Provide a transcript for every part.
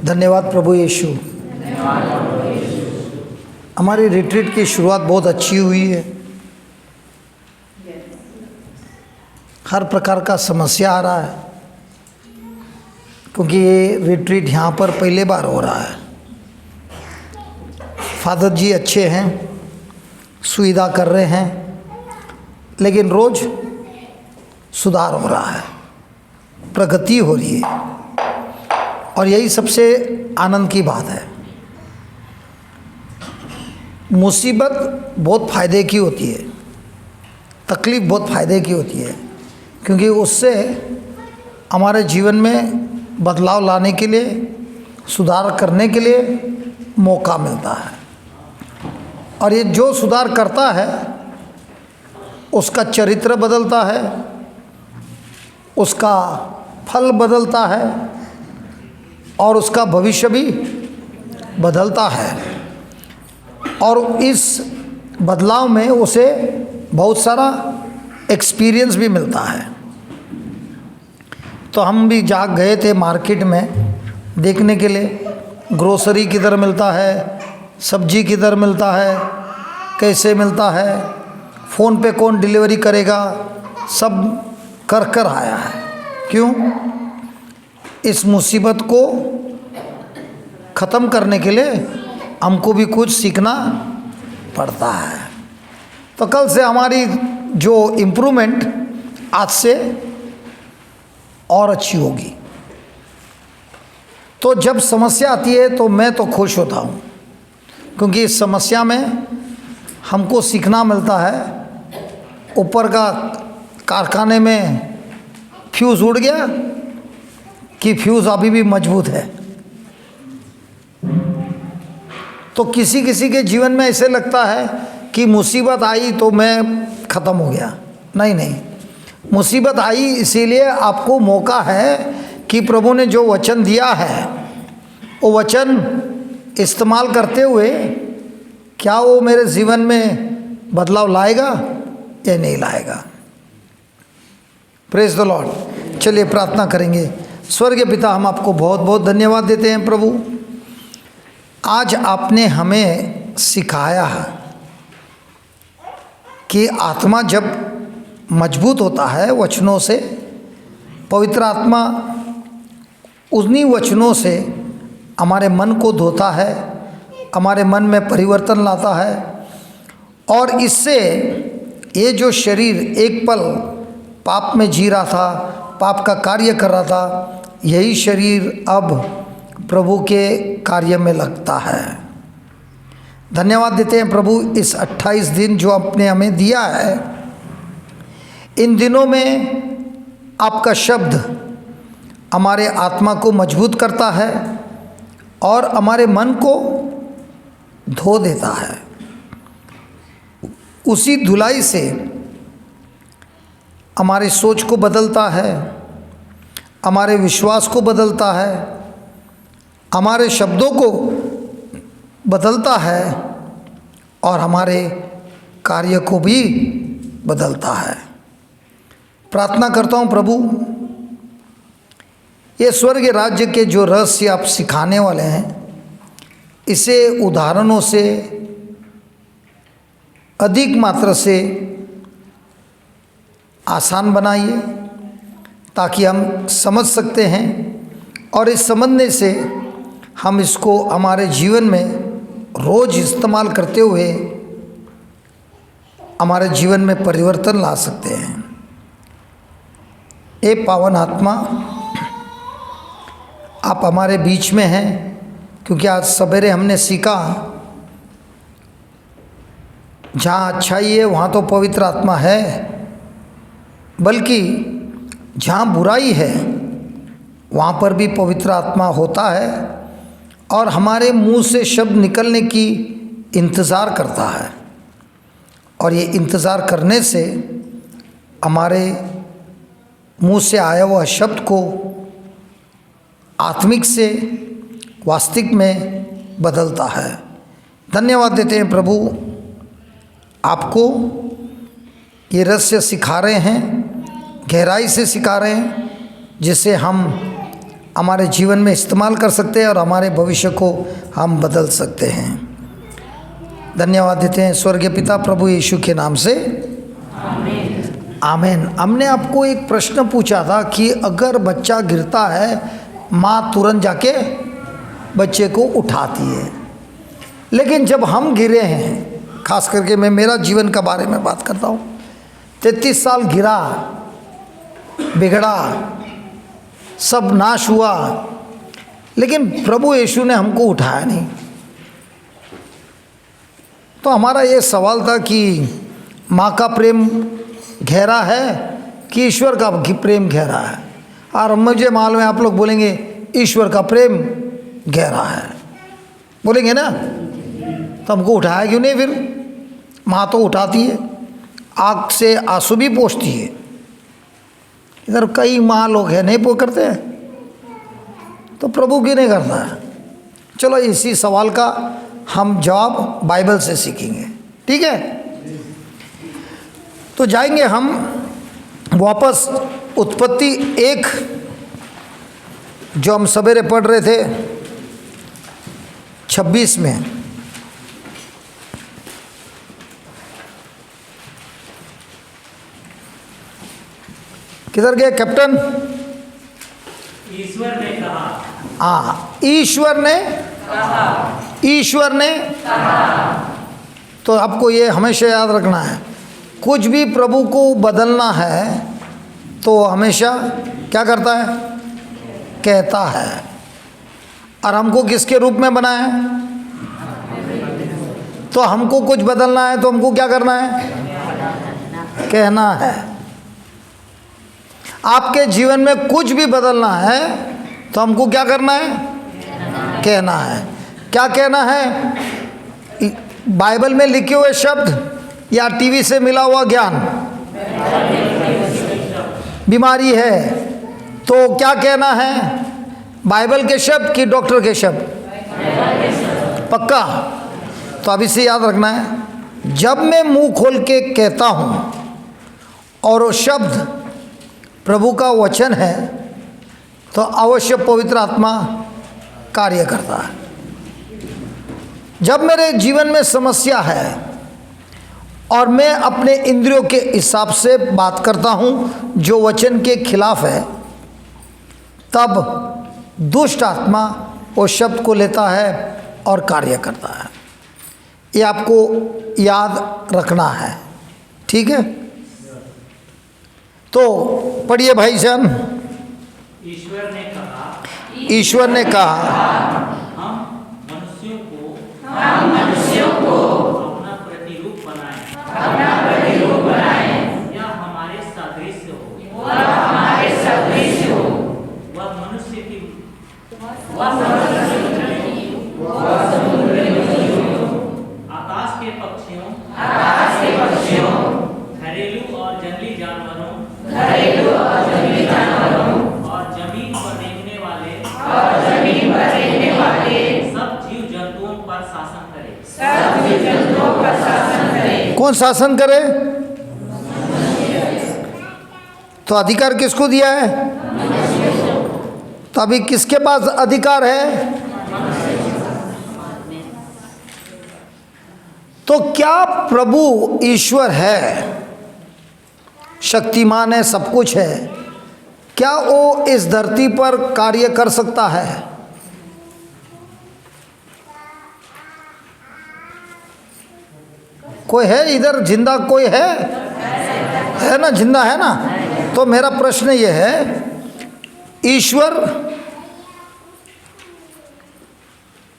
धन्यवाद प्रभु यीशु। हमारी रिट्रीट की शुरुआत बहुत अच्छी हुई है। हर प्रकार का समस्या आ रहा है क्योंकि ये रिट्रीट यहाँ पर पहले बार हो रहा है। फादर जी अच्छे हैं, सुविधा कर रहे हैं, लेकिन रोज़ सुधार हो रहा है, प्रगति हो रही है और यही सबसे आनंद की बात है। मुसीबत बहुत फ़ायदे की होती है, तकलीफ़ बहुत फ़ायदे की होती है, क्योंकि उससे हमारे जीवन में बदलाव लाने के लिए, सुधार करने के लिए मौका मिलता है। और ये जो सुधार करता है उसका चरित्र बदलता है, उसका फल बदलता है और उसका भविष्य भी बदलता है। और इस बदलाव में उसे बहुत सारा एक्सपीरियंस भी मिलता है। तो हम भी जाग गए थे मार्केट में देखने के लिए, ग्रोसरी किधर मिलता है, सब्जी किधर मिलता है, कैसे मिलता है, फ़ोन पे कौन डिलीवरी करेगा, सब कर आया है। क्यों? इस मुसीबत को ख़त्म करने के लिए हमको भी कुछ सीखना पड़ता है। तो कल से हमारी जो इम्प्रूवमेंट आज से और अच्छी होगी। तो जब समस्या आती है तो मैं तो खुश होता हूँ, क्योंकि इस समस्या में हमको सीखना मिलता है। ऊपर का कारखाने में फ्यूज़ उड़ गया कि फ्यूज़ अभी भी मजबूत है। तो किसी किसी के जीवन में ऐसे लगता है कि मुसीबत आई तो मैं ख़त्म हो गया। नहीं, मुसीबत आई इसीलिए आपको मौका है कि प्रभु ने जो वचन दिया है वो वचन इस्तेमाल करते हुए क्या वो मेरे जीवन में बदलाव लाएगा या नहीं लाएगा। Praise the Lord. चलिए प्रार्थना करेंगे। स्वर्गीय पिता, हम आपको बहुत बहुत धन्यवाद देते हैं प्रभु। आज आपने हमें सिखाया है कि आत्मा जब मजबूत होता है वचनों से, पवित्र आत्मा उन्हीं वचनों से हमारे मन को धोता है, हमारे मन में परिवर्तन लाता है। और इससे ये जो शरीर एक पल पाप में जी रहा था, पाप का कार्य कर रहा था, यही शरीर अब प्रभु के कार्य में लगता है। धन्यवाद देते हैं प्रभु, इस 28 दिन जो आपने हमें दिया है, इन दिनों में आपका शब्द हमारे आत्मा को मजबूत करता है और हमारे मन को धो देता है। उसी धुलाई से हमारी सोच को बदलता है, हमारे विश्वास को बदलता है, हमारे शब्दों को बदलता है और हमारे कार्य को भी बदलता है। प्रार्थना करता हूँ प्रभु, ये स्वर्ग राज्य के जो रहस्य आप सिखाने वाले हैं, इसे उदाहरणों से अधिक मात्रा से आसान बनाइए ताकि हम समझ सकते हैं और इस समझने से हम इसको हमारे जीवन में रोज़ इस्तेमाल करते हुए हमारे जीवन में परिवर्तन ला सकते हैं। ए पावन आत्मा, आप हमारे बीच में हैं, क्योंकि आज सवेरे हमने सीखा जहाँ अच्छाई है वहाँ तो पवित्र आत्मा है, बल्कि जहाँ बुराई है वहाँ पर भी पवित्र आत्मा होता है और हमारे मुंह से शब्द निकलने की इंतज़ार करता है। और ये इंतज़ार करने से हमारे मुंह से आया हुआ शब्द को आत्मिक से वास्तविक में बदलता है। धन्यवाद देते हैं प्रभु, आपको ये रहस्य सिखा रहे हैं, गहराई से सिखा रहे हैं, जिससे हम हमारे जीवन में इस्तेमाल कर सकते हैं और हमारे भविष्य को हम बदल सकते हैं। धन्यवाद देते हैं स्वर्गीय पिता प्रभु यीशु के नाम से, आमीन। हमने आपको एक प्रश्न पूछा था कि अगर बच्चा गिरता है, माँ तुरंत जाके बच्चे को उठाती है, लेकिन जब हम गिरे हैं, खास करके मैं मेरा जीवन का बारे में बात करता हूँ, 33 साल गिरा, बिगड़ा, सब नाश हुआ, लेकिन प्रभु यीशु ने हमको उठाया नहीं। तो हमारा ये सवाल था कि माँ का प्रेम गहरा है कि ईश्वर का प्रेम गहरा है। और मुझे मालूम है आप लोग बोलेंगे ईश्वर का प्रेम गहरा है, बोलेंगे ना, तो हमको उठाया क्यों नहीं फिर? माँ तो उठाती है, आँख से आंसू भी पोंछती है। इधर कई माँ लोग हैं नहीं करते हैं, तो प्रभु क्यों नहीं करता है? चलो इसी सवाल का हम जवाब बाइबल से सीखेंगे, ठीक है? तो जाएंगे हम वापस उत्पत्ति 1 जो हम सवेरे पढ़ रहे थे 26 में। किधर गए कैप्टन? ईश्वर ने कहा। ईश्वर ने कहा। तो आपको ये हमेशा याद रखना है, कुछ भी प्रभु को बदलना है तो हमेशा क्या करता है? कहता है। और हमको किसके रूप में बनाया है? तो हमको कुछ बदलना है तो हमको क्या करना है? कहना है। आपके जीवन में कुछ भी बदलना है तो हमको क्या करना है? कहना है। क्या कहना है? बाइबल में लिखे हुए शब्द या टीवी से मिला हुआ ज्ञान? बीमारी है तो क्या कहना है? बाइबल के शब्द कि डॉक्टर के शब्द? पक्का? तो अभी से याद रखना है, जब मैं मुंह खोल के कहता हूँ और वो शब्द प्रभु का वचन है तो अवश्य पवित्र आत्मा कार्य करता है। जब मेरे जीवन में समस्या है और मैं अपने इंद्रियों के हिसाब से बात करता हूँ जो वचन के खिलाफ है, तब दुष्ट आत्मा वो शब्द को लेता है और कार्य करता है। ये आपको याद रखना है, ठीक है? तो पढ़िए भाई जान। ईश्वर ने कहा हम मनुष्यों को अपना प्रतिरूप बनाएं, या हमारे सदृश हो। वह मनुष्य की आकाश के पक्षियों, घरेलू और जंगली जानवरों, और जमीन पर रेंगने वाले सब जीव जंतुओं पर शासन करे। कौन शासन करे? तो अधिकार किसको दिया है? तो अभी किसके पास अधिकार है? तो क्या प्रभु ईश्वर है, शक्तिमान है, सब कुछ है, क्या वो इस धरती पर कार्य कर सकता है? कोई है इधर जिंदा? कोई है ना? जिंदा है ना? तो मेरा प्रश्न ये है, ईश्वर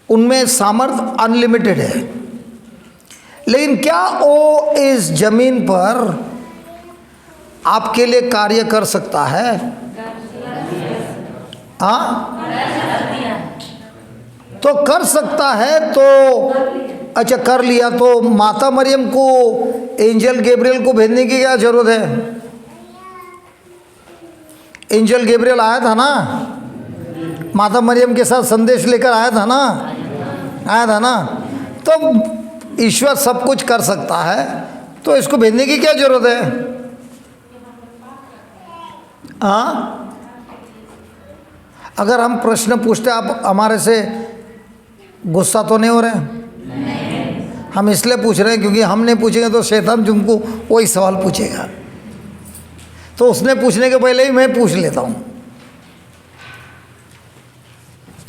उनमें सामर्थ अनलिमिटेड है, लेकिन क्या वो इस जमीन पर आपके लिए कार्य कर सकता है? हाँ, तो कर सकता है। तो अच्छा, कर लिया तो माता मरियम को एंजल गैब्रियल को भेजने की क्या जरूरत है? एंजल गैब्रियल आया था ना, माता मरियम के साथ संदेश लेकर आया था ना। तो ईश्वर सब कुछ कर सकता है, तो इसको भेजने की क्या जरूरत है? हाँ, अगर हम प्रश्न पूछते, आप हमारे से गुस्सा तो नहीं हो रहे हैं? हम इसलिए पूछ रहे हैं क्योंकि हम नहीं पूछेंगे तो शैतान तुमको वही सवाल पूछेगा, तो उसने पूछने के पहले ही मैं पूछ लेता हूँ।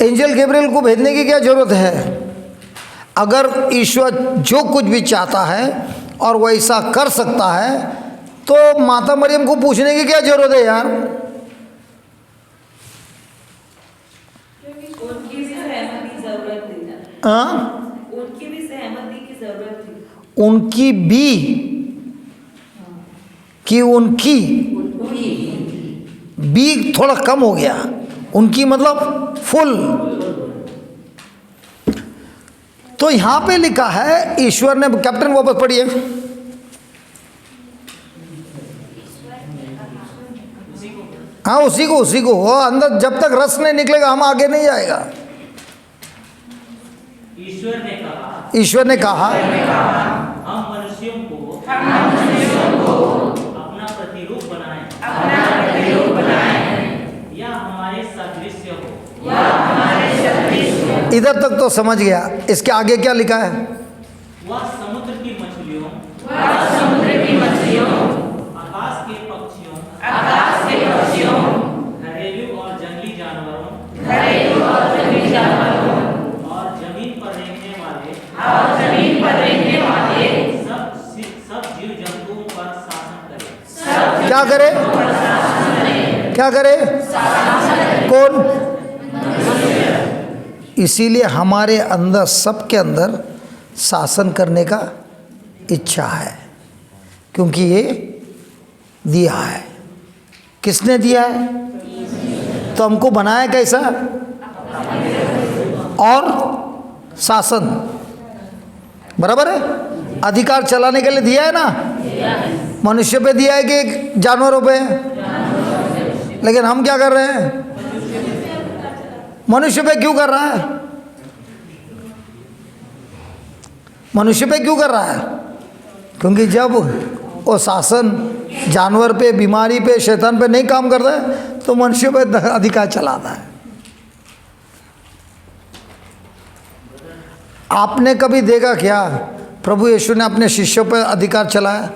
एंजल गैब्रियल को भेजने की क्या जरूरत है? अगर ईश्वर जो कुछ भी चाहता है और वैसा कर सकता है तो माता मरियम को पूछने की क्या जरूरत है यार? उनकी भी सहमति की जरूरत थी। हाँ, उनकी भी सहमति की जरूरत थी। उनकी भी कि उनकी बी थोड़ा कम हो गया, उनकी मतलब फुल। तो यहां पे लिखा है ईश्वर ने, कैप्टन वापस पढ़िए। हाँ उसी को वो अंदर जब तक रस नहीं निकलेगा हम आगे नहीं जाएगा। ईश्वर ने कहा हम मनुष्यों को अपना प्रतिरूप बनाएं, या हमारे सदृश हो। इधर तक तो समझ गया, इसके आगे क्या लिखा है? वह समुद्र की मछलियों, आकाश के पक्षियों, घरेलू और जंगली जानवरों, और जमीन पर रहने वाले सब जीव जंतुओं पर शासन करे। क्या करे? क्या करे? कौन? इसीलिए हमारे अंदर, सबके अंदर शासन करने का इच्छा है, क्योंकि ये दिया है। किसने दिया है? तो हमको बनाया कैसा? और शासन, बराबर है? अधिकार चलाने के लिए दिया है ना? मनुष्य पे दिया है कि जानवरों पे? लेकिन हम क्या कर रहे हैं? मनुष्य पे क्यों कर रहा है? मनुष्य पे क्यों कर रहा है? क्योंकि जब वो शासन जानवर पे, बीमारी पे, शैतान पे नहीं काम करता है तो मनुष्य पे अधिकार चलाता है। आपने कभी देखा क्या प्रभु यीशु ने अपने शिष्यों पर अधिकार चलाया?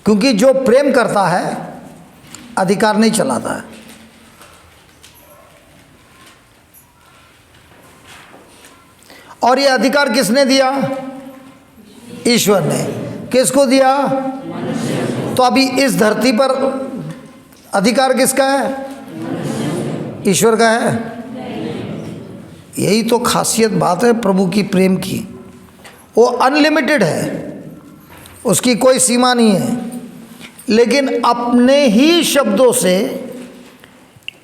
क्योंकि जो प्रेम करता है अधिकार नहीं चलाता है। और ये अधिकार किसने दिया? ईश्वर ने। किसको दिया? तो अभी इस धरती पर अधिकार किसका है? ईश्वर का है। यही तो खासियत बात है प्रभु की प्रेम की, वो अनलिमिटेड है, उसकी कोई सीमा नहीं है। लेकिन अपने ही शब्दों से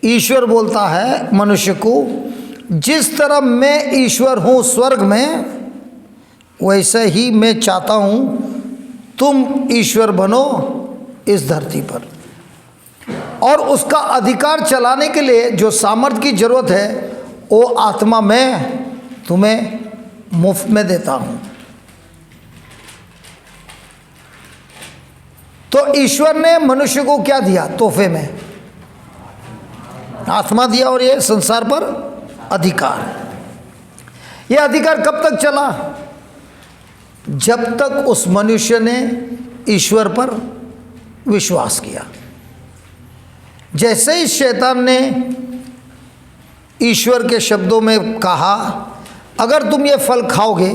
ईश्वर बोलता है मनुष्य को, जिस तरह मैं ईश्वर हूँ स्वर्ग में, वैसे ही मैं चाहता हूँ तुम ईश्वर बनो इस धरती पर। और उसका अधिकार चलाने के लिए जो सामर्थ्य की जरूरत है वो आत्मा मैं तुम्हें मुफ्त में देता हूँ। तो ईश्वर ने मनुष्य को क्या दिया तोहफे में? आत्मा दिया और ये संसार पर अधिकार। ये अधिकार कब तक चला? जब तक उस मनुष्य ने ईश्वर पर विश्वास किया। जैसे ही शैतान ने ईश्वर के शब्दों में कहा अगर तुम ये फल खाओगे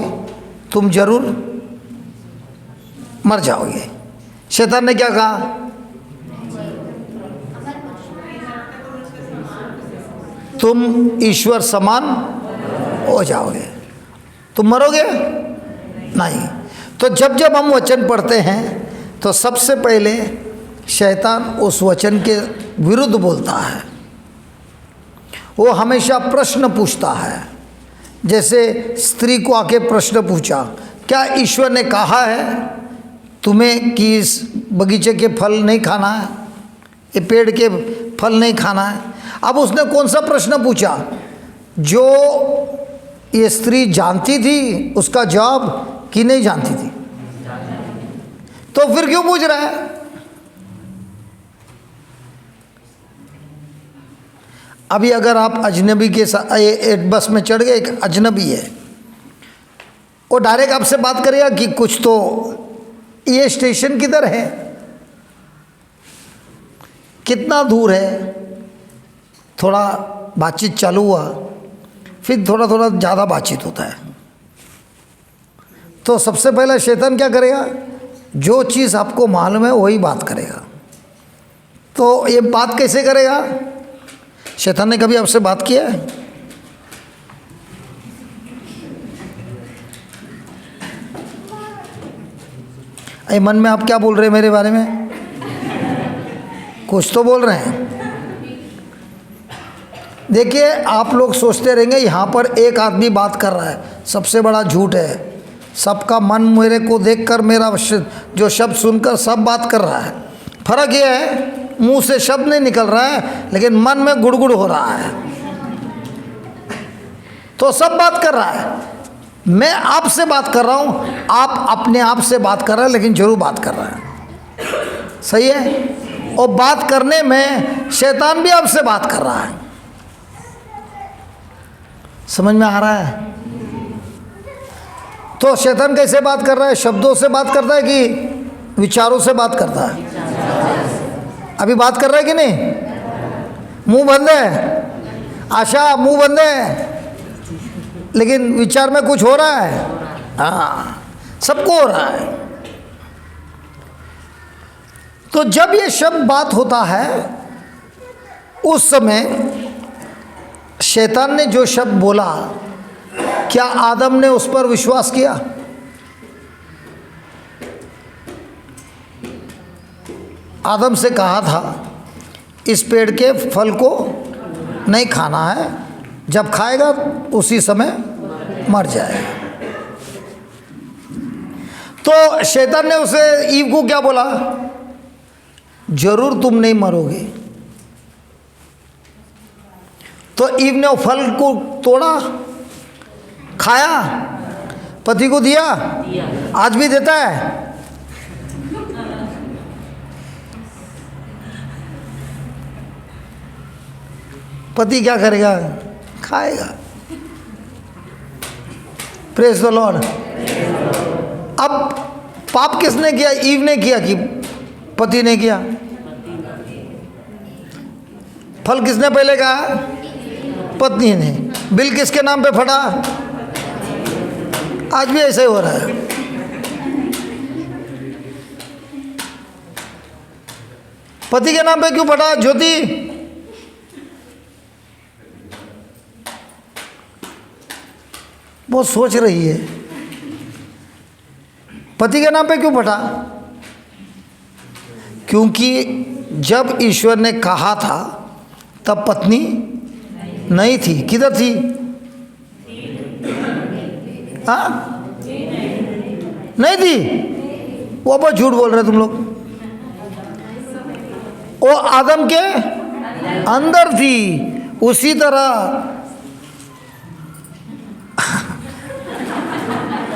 तुम जरूर मर जाओगे, शैतान ने क्या कहा? तुम ईश्वर समान हो जाओगे, तुम मरोगे नहीं। तो जब जब हम वचन पढ़ते हैं तो सबसे पहले शैतान उस वचन के विरुद्ध बोलता है। वो हमेशा प्रश्न पूछता है। जैसे स्त्री को आके प्रश्न पूछा, क्या ईश्वर ने कहा है तुम्हें कि इस बगीचे के फल नहीं खाना है, ये पेड़ के फल नहीं खाना है? अब उसने कौन सा प्रश्न पूछा जो ये स्त्री जानती थी उसका जवाब कि नहीं जानती थी? तो फिर क्यों पूछ रहा है? अभी अगर आप अजनबी के साथ एक बस में चढ़ गए, एक अजनबी है, वो डायरेक्ट आपसे बात करेगा कि कुछ तो ये स्टेशन किधर है, कितना दूर है, थोड़ा बातचीत चालू हुआ, फिर थोड़ा थोड़ा ज़्यादा बातचीत होता है। तो सबसे पहले शैतान क्या करेगा, जो चीज़ आपको मालूम है वही बात करेगा। तो ये बात कैसे करेगा? शैतान ने कभी आपसे बात किया है? अरे मन में आप क्या बोल रहे हैं मेरे बारे में? कुछ तो बोल रहे हैं। देखिए, आप लोग सोचते रहेंगे यहाँ पर एक आदमी बात कर रहा है, सबसे बड़ा झूठ है। सबका मन मेरे को देखकर, मेरा जो शब्द सुनकर सब बात कर रहा है। फर्क ये है, मुंह से शब्द नहीं निकल रहा है, लेकिन मन में गुड़गुड़ हो रहा है। तो सब बात कर रहा है। मैं आपसे बात कर रहा हूँ, आप अपने आप से बात कर रहे हैं, लेकिन जरूर बात कर रहे हैं। सही है? और बात करने में शैतान भी आपसे बात कर रहा है। समझ में आ रहा है? तो शैतान कैसे बात कर रहा है? शब्दों से बात करता है कि विचारों से बात करता है? अभी बात कर रहा है कि नहीं? मुंह बंद है, आशा मुंह बंद है, लेकिन विचार में कुछ हो रहा है। हाँ, सबको हो रहा है। तो जब ये शब्द बात होता है, उस समय शैतान ने जो शब्द बोला, क्या आदम ने उस पर विश्वास किया? आदम से कहा था इस पेड़ के फल को नहीं खाना है, जब खाएगा उसी समय मर जाएगा। तो शैतान ने उसे, ईव को क्या बोला? जरूर तुम नहीं मरोगे। तो ईव ने वो फल को तोड़ा, खाया, पति को दिया, आज भी देता है। पति क्या करेगा? खाएगा। Praise the Lord. अब पाप किसने किया? ईव ने किया कि पति ने किया? फल किसने पहले कहा? पत्नी ने। बिल किसके नाम पे फटा? आज भी ऐसे हो रहा है। पति के नाम पे क्यों फटा? ज्योति, वो सोच रही है पति के नाम पे क्यों फटा? क्योंकि जब ईश्वर ने कहा था तब पत्नी नहीं थी। किधर थी? हाँ, नहीं थी। वो बहुत झूठ बोल रहे तुम लोग। वो आदम के अंदर थी। उसी तरह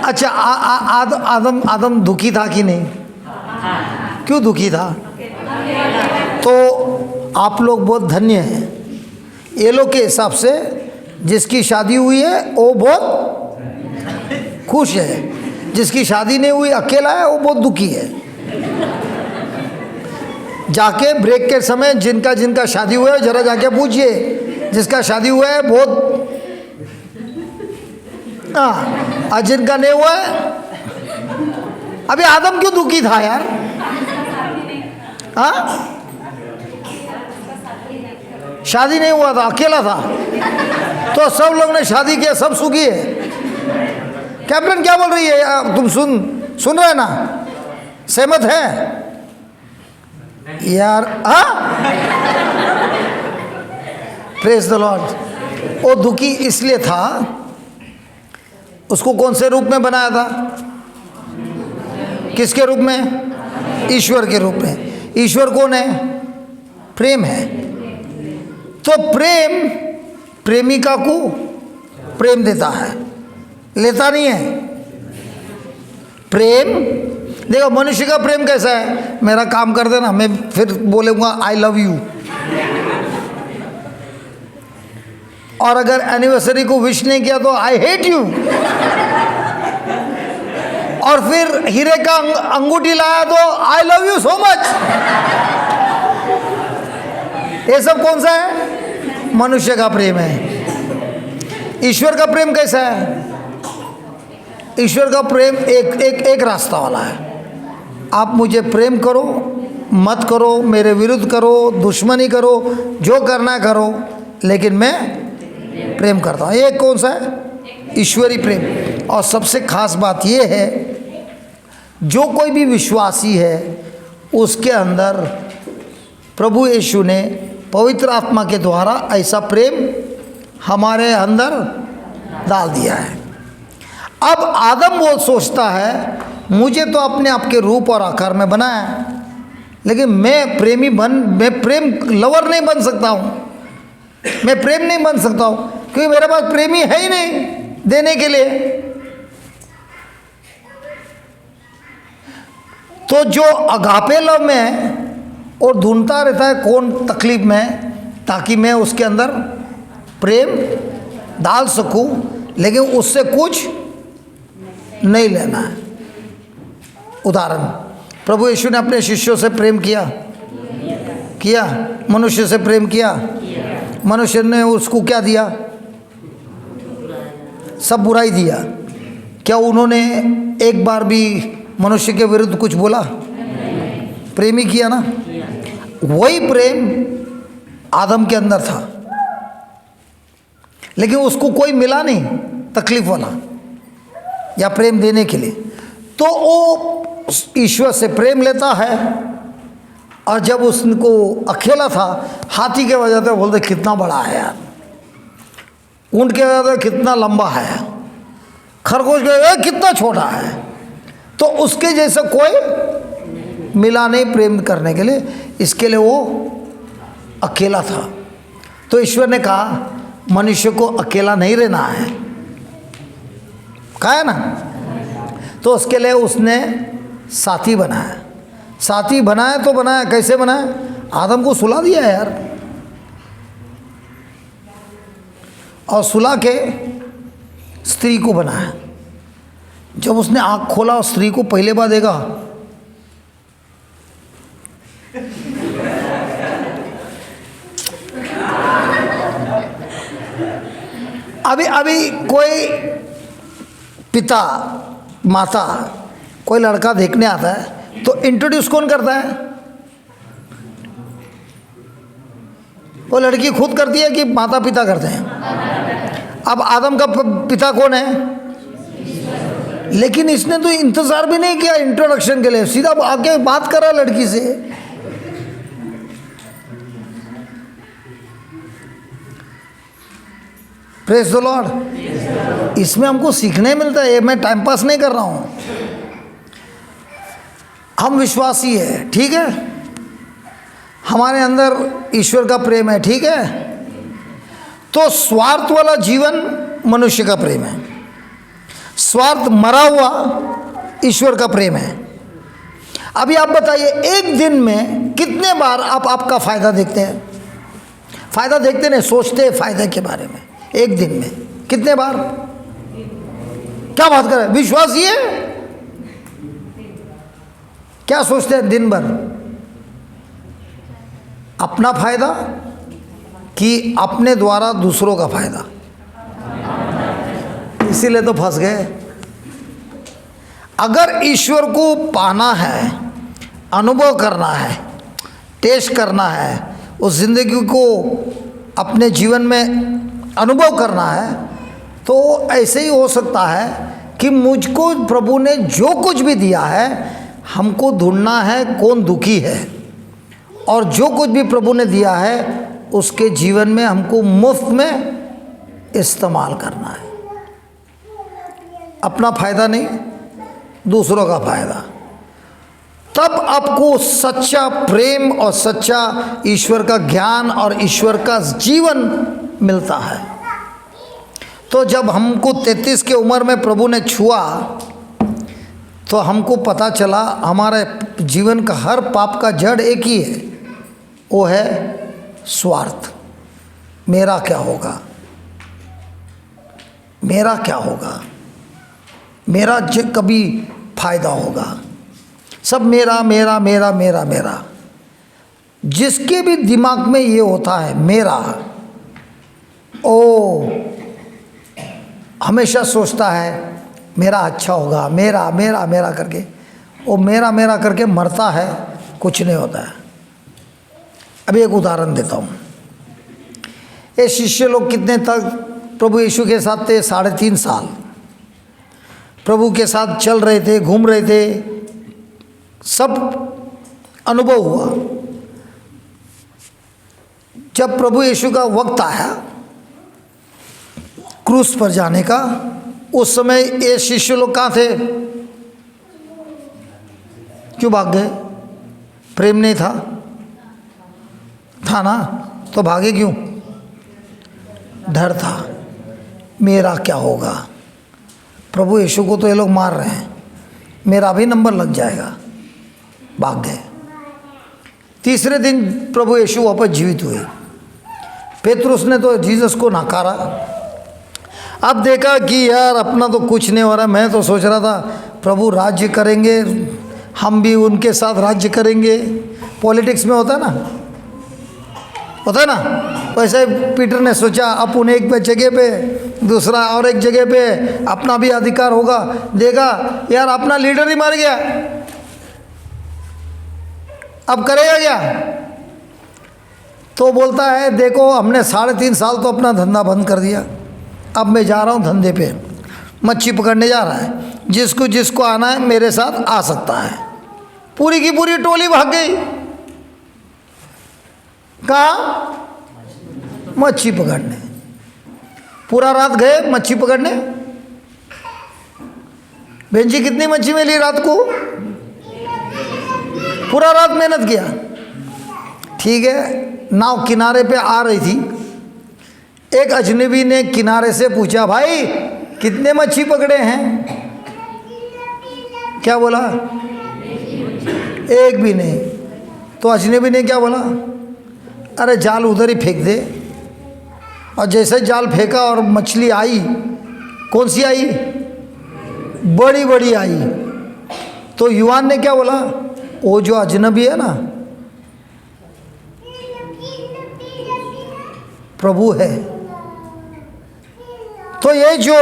अच्छा, आदम दुखी था कि नहीं? क्यों दुखी था? तो आप लोग बहुत धन्य हैं। ये लोग के हिसाब से जिसकी शादी हुई है वो बहुत खुश है, जिसकी शादी नहीं हुई अकेला है वो बहुत दुखी है। जाके ब्रेक के समय जिनका जिनका शादी हुआ है जरा जाके पूछिए, जिसका शादी हुआ है बहुत, हाँ, और जिनका नहीं हुआ है। अभी आदम क्यों दुखी था यार? हाँ, शादी नहीं हुआ था, अकेला था। तो सब लोग ने शादी किया, सब सुखी है। कैप्टन क्या बोल रही है? तुम सुन रहे ना? सहमत है यार? हाँ, प्रेज द लॉर्ड। वो दुखी इसलिए था, उसको कौन से रूप में बनाया था? किसके रूप में? ईश्वर के रूप में। ईश्वर कौन है? प्रेम है। तो प्रेम प्रेमिका को प्रेम देता है, लेता नहीं है। प्रेम देखो, मनुष्य का प्रेम कैसा है? मेरा काम कर देना, मैं फिर बोलूँगा आई लव यू। और अगर एनिवर्सरी को विश नहीं किया तो आई हेट यू, और फिर हीरे का अंगूठी लाया तो I love you so much. ये सब कौन सा है? मनुष्य का प्रेम है। ईश्वर का प्रेम कैसा है? ईश्वर का प्रेम एक रास्ता वाला है। आप मुझे प्रेम करो, मत करो, मेरे विरुद्ध करो, दुश्मनी करो, जो करना है करो, लेकिन मैं प्रेम करता हूँ। ये कौन सा है? ईश्वरी प्रेम। और सबसे खास बात ये है, जो कोई भी विश्वासी है उसके अंदर प्रभु यीशु ने पवित्र आत्मा के द्वारा ऐसा प्रेम हमारे अंदर डाल दिया है। अब आदम वो सोचता है मुझे तो अपने आप के रूप और आकार में बनाया, लेकिन मैं प्रेम लवर नहीं बन सकता हूँ, मैं प्रेम नहीं बन सकता हूँ, क्योंकि मेरे पास प्रेमी है ही नहीं देने के लिए। तो जो अगापे लव में है और ढूंढता रहता है कौन तकलीफ में है, ताकि मैं उसके अंदर प्रेम डाल सकूं, लेकिन उससे कुछ नहीं लेना है। उदाहरण, प्रभु यीशु ने अपने शिष्यों से प्रेम किया, मनुष्य से प्रेम किया। मनुष्य ने उसको क्या दिया? सब बुराई दिया। क्या उन्होंने एक बार भी मनुष्य के विरुद्ध कुछ बोला? प्रेम ही किया ना। वही प्रेम आदम के अंदर था, लेकिन उसको कोई मिला नहीं तकलीफ वाला या प्रेम देने के लिए। तो वो ईश्वर से प्रेम लेता है, और जब उसको अकेला था, हाथी के वजह से बोलते कितना बड़ा है यार, ऊंट के वजह से कितना लंबा है, खरगोश के वजह से कितना छोटा है, तो उसके जैसा कोई मिला नहीं प्रेम करने के लिए। इसके लिए वो अकेला था। तो ईश्वर ने कहा मनुष्य को अकेला नहीं रहना है, कहा है ना। तो उसके लिए उसने साथी बनाया। साथी बनाया तो बनाया, कैसे बनाया? आदम को सुला दिया यार, और सुला के स्त्री को बनाया। जब उसने आँख खोला और स्त्री को पहले बार देखा, अभी कोई पिता माता कोई लड़का देखने आता है तो इंट्रोड्यूस कौन करता है? वो लड़की खुद करती है कि माता पिता करते हैं? अब आदम का पिता कौन है? लेकिन इसने तो इंतजार भी नहीं किया इंट्रोडक्शन के लिए, सीधा आके बात करा लड़की से। Praise the Lord. इसमें हमको सीखने मिलता है, ये मैं टाइम पास नहीं कर रहा हूं। हम विश्वासी है, ठीक है, हमारे अंदर ईश्वर का प्रेम है, ठीक है। तो स्वार्थ वाला जीवन मनुष्य का प्रेम है, स्वार्थ मरा हुआ ईश्वर का प्रेम है। अभी आप बताइए, एक दिन में कितने बार आप आपका फायदा देखते हैं? फायदा देखते नहीं, सोचते हैं फायदे के बारे में। एक दिन में कितने बार? क्या बात कर रहे हैं? विश्वासी है, क्या सोचते हैं दिन भर? अपना फायदा कि अपने द्वारा दूसरों का फायदा? इसीलिए तो फंस गए। अगर ईश्वर को पाना है, अनुभव करना है, टेस्ट करना है, उस जिंदगी को अपने जीवन में अनुभव करना है, तो ऐसे ही हो सकता है कि मुझको प्रभु ने जो कुछ भी दिया है, हमको ढूंढना है कौन दुखी है, और जो कुछ भी प्रभु ने दिया है उसके जीवन में हमको मुफ्त में इस्तेमाल करना है। अपना फायदा नहीं, दूसरों का फायदा। तब आपको सच्चा प्रेम और सच्चा ईश्वर का ज्ञान और ईश्वर का जीवन मिलता है। तो जब हमको 33 की उम्र में प्रभु ने छुआ, तो हमको पता चला हमारे जीवन का हर पाप का जड़ एक ही है, वो है स्वार्थ। मेरा क्या होगा, मेरा क्या होगा, मेरा कभी फायदा होगा, सब मेरा मेरा मेरा मेरा मेरा। जिसके भी दिमाग में ये होता है मेरा, ओ हमेशा सोचता है मेरा अच्छा होगा, मेरा मेरा मेरा करके, वो मेरा मेरा करके मरता है, कुछ नहीं होता है। अभी एक उदाहरण देता हूँ। ये शिष्य लोग कितने तक प्रभु यीशु के साथ थे? 3.5 साल प्रभु के साथ चल रहे थे, घूम रहे थे, सब अनुभव हुआ। जब प्रभु यीशु का वक्त आया क्रूस पर जाने का, उस समय ये शिष्य लोग कहाँ थे? क्यों भाग गए? प्रेम नहीं था? था ना, तो भागे क्यों? डर था, मेरा क्या होगा, प्रभु यीशु को तो ये लोग मार रहे हैं, मेरा भी नंबर लग जाएगा। भाग गए। तीसरे दिन प्रभु यीशु वापस जीवित हुए। पेतरुस ने तो जीसस को नकारा। अब देखा कि यार अपना तो कुछ नहीं हो रहा। मैं तो सोच रहा था प्रभु राज्य करेंगे, हम भी उनके साथ राज्य करेंगे। पॉलिटिक्स में होता है ना, होता है ना, वैसे पीटर ने सोचा अपन एक जगह पे, दूसरा और एक जगह पे, अपना भी अधिकार होगा। देखा यार अपना लीडर ही मर गया, अब करेगा क्या? तो बोलता है देखो हमने 3.5 साल तो अपना धंधा बंद कर दिया, अब मैं जा रहा हूँ धंधे पे, मच्छी पकड़ने जा रहा है। जिसको जिसको आना है मेरे साथ आ सकता है। पूरी की पूरी टोली भाग गई। कहाँ? मच्छी पकड़ने। पूरा रात गए मच्छी पकड़ने। बहन जी कितनी मच्छी मिली रात को? पूरा रात मेहनत किया। ठीक है, नाव किनारे पे आ रही थी। एक अजनबी ने किनारे से पूछा, भाई कितने मच्छी पकड़े हैं? क्या बोला? एक भी नहीं। तो अजनबी ने क्या बोला? अरे जाल उधर ही फेंक दे। और जैसे जाल फेंका और मछली आई, कौन सी आई? बड़ी बड़ी आई। तो युवान ने क्या बोला? वो जो अजनबी है ना, प्रभु है। तो ये जो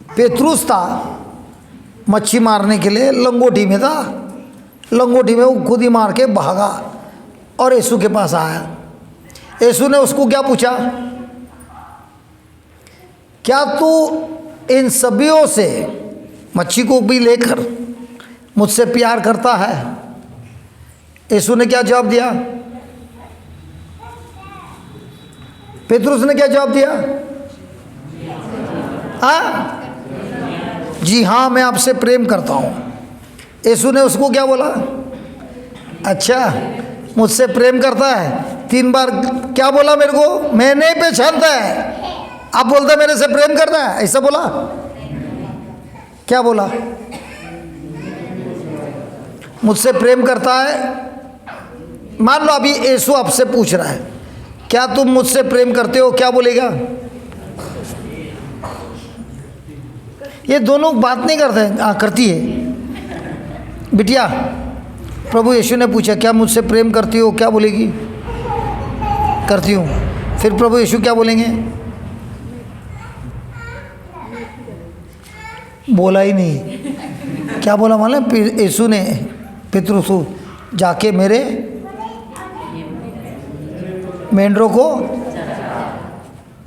पेतरुस था मच्छी मारने के लिए लंगोटी में था, लंगोटी में वो खुद ही मार के भागा और यीशु के पास आया। यीशु ने उसको क्या पूछा? क्या तू इन सभियों से, मच्छी को भी लेकर, मुझसे प्यार करता है? यीशु ने क्या जवाब दिया? पेतरुस ने क्या जवाब दिया? हाँ, जी हाँ मैं आपसे प्रेम करता हूँ। यीशु ने उसको क्या बोला? अच्छा मुझसे प्रेम करता है? 3 बार क्या बोला मेरे को? मैं नहीं पहचानता है। आप बोलते मेरे से प्रेम करता है, ऐसा बोला? क्या बोला? मुझसे प्रेम करता है। मान लो अभी यीशु आपसे पूछ रहा है क्या तुम मुझसे प्रेम करते हो? क्या बोलेगा? ये दोनों बात नहीं करते हैं। करती है बिटिया। प्रभु यीशु ने पूछा क्या मुझसे प्रेम करती हो? क्या बोलेगी? करती हूँ। फिर प्रभु यीशु क्या बोलेंगे? बोला ही नहीं। क्या बोला मालूम? यीशु ने पेतरुस को जाके मेरे मेंढरों को